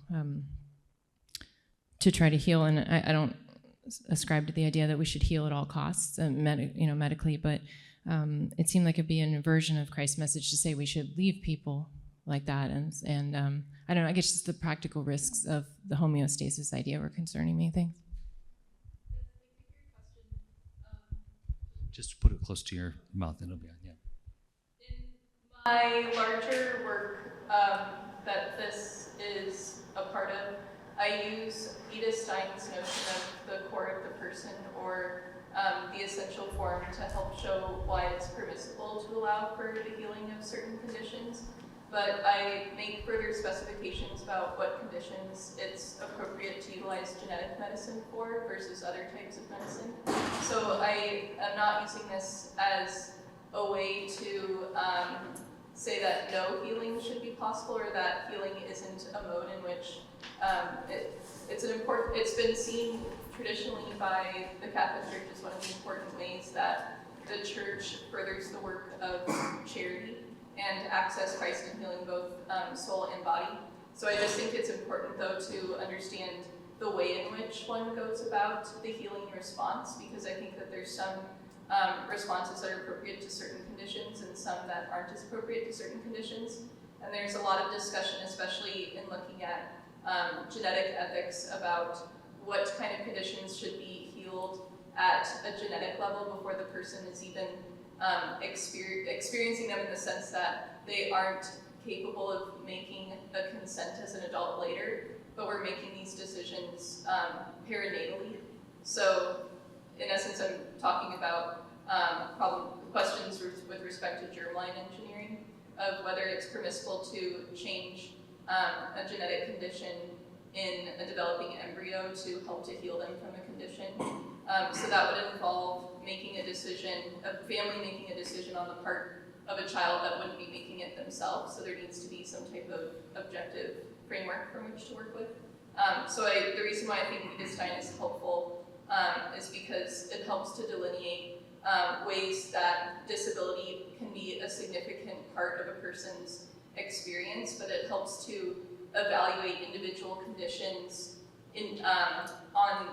try to heal. And I don't ascribe to the idea that we should heal at all costs, medically, but it seemed like it'd be an inversion of Christ's message to say we should leave people like that. And I don't know, I guess just the practical risks of the homeostasis idea were concerning me. Thanks. Just put it close to your mouth and it'll be on, yeah. In my larger work that this is a part of, I use Edith Stein's notion of the core of the person, or the essential form, to help show why it's permissible to allow for the healing of certain conditions. But I make further specifications about what conditions it's appropriate to utilize genetic medicine for versus other types of medicine. So I am not using this as a way to say that no healing should be possible, or that healing isn't a mode in which it's been seen traditionally by the Catholic Church as one of the important ways that the Church furthers the work of charity and access Christ in healing both soul and body. So I just think it's important, though, to understand the way in which one goes about the healing response, because I think that there's some responses that are appropriate to certain conditions and some that aren't as appropriate to certain conditions. And there's a lot of discussion, especially in looking at genetic ethics, about what kind of conditions should be healed at a genetic level before the person is even experiencing them, in the sense that they aren't capable of making a consent as an adult later, but we're making these decisions perinatally. So in essence, I'm talking about questions with respect to germline engineering, of whether it's permissible to change a genetic condition in a developing embryo to help to heal them from a condition, So that would involve making a decision, a family making a decision on the part of a child that wouldn't be making it themselves. So there needs to be some type of objective framework from which to work with. The reason why I think Benedictine is helpful is because it helps to delineate ways that disability can be a significant part of a person's experience, but it helps to evaluate individual conditions on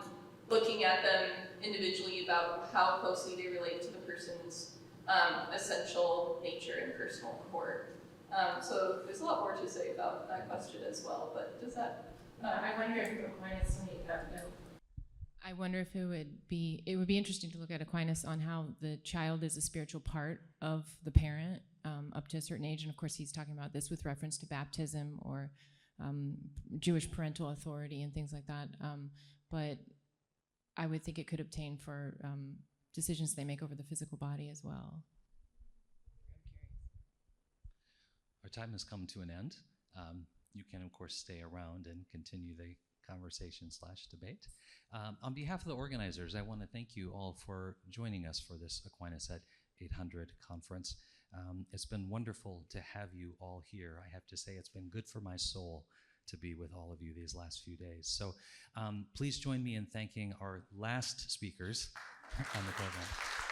looking at them individually about how closely they relate to the person's essential nature and personal core. So there's a lot more to say about that question as well, but does that? I wonder if Aquinas I wonder if it would be interesting to look at Aquinas on how the child is a spiritual part of the parent up to a certain age. And of course, he's talking about this with reference to baptism or Jewish parental authority and things like that. But I would think it could obtain for decisions they make over the physical body as well. Our time has come to an end. You can, of course, stay around and continue the conversation/debate. On behalf of the organizers, I want to thank you all for joining us for this Aquinas at 800 conference. It's been wonderful to have you all here. I have to say it's been good for my soul to be with all of you these last few days. So please join me in thanking our last speakers on the program.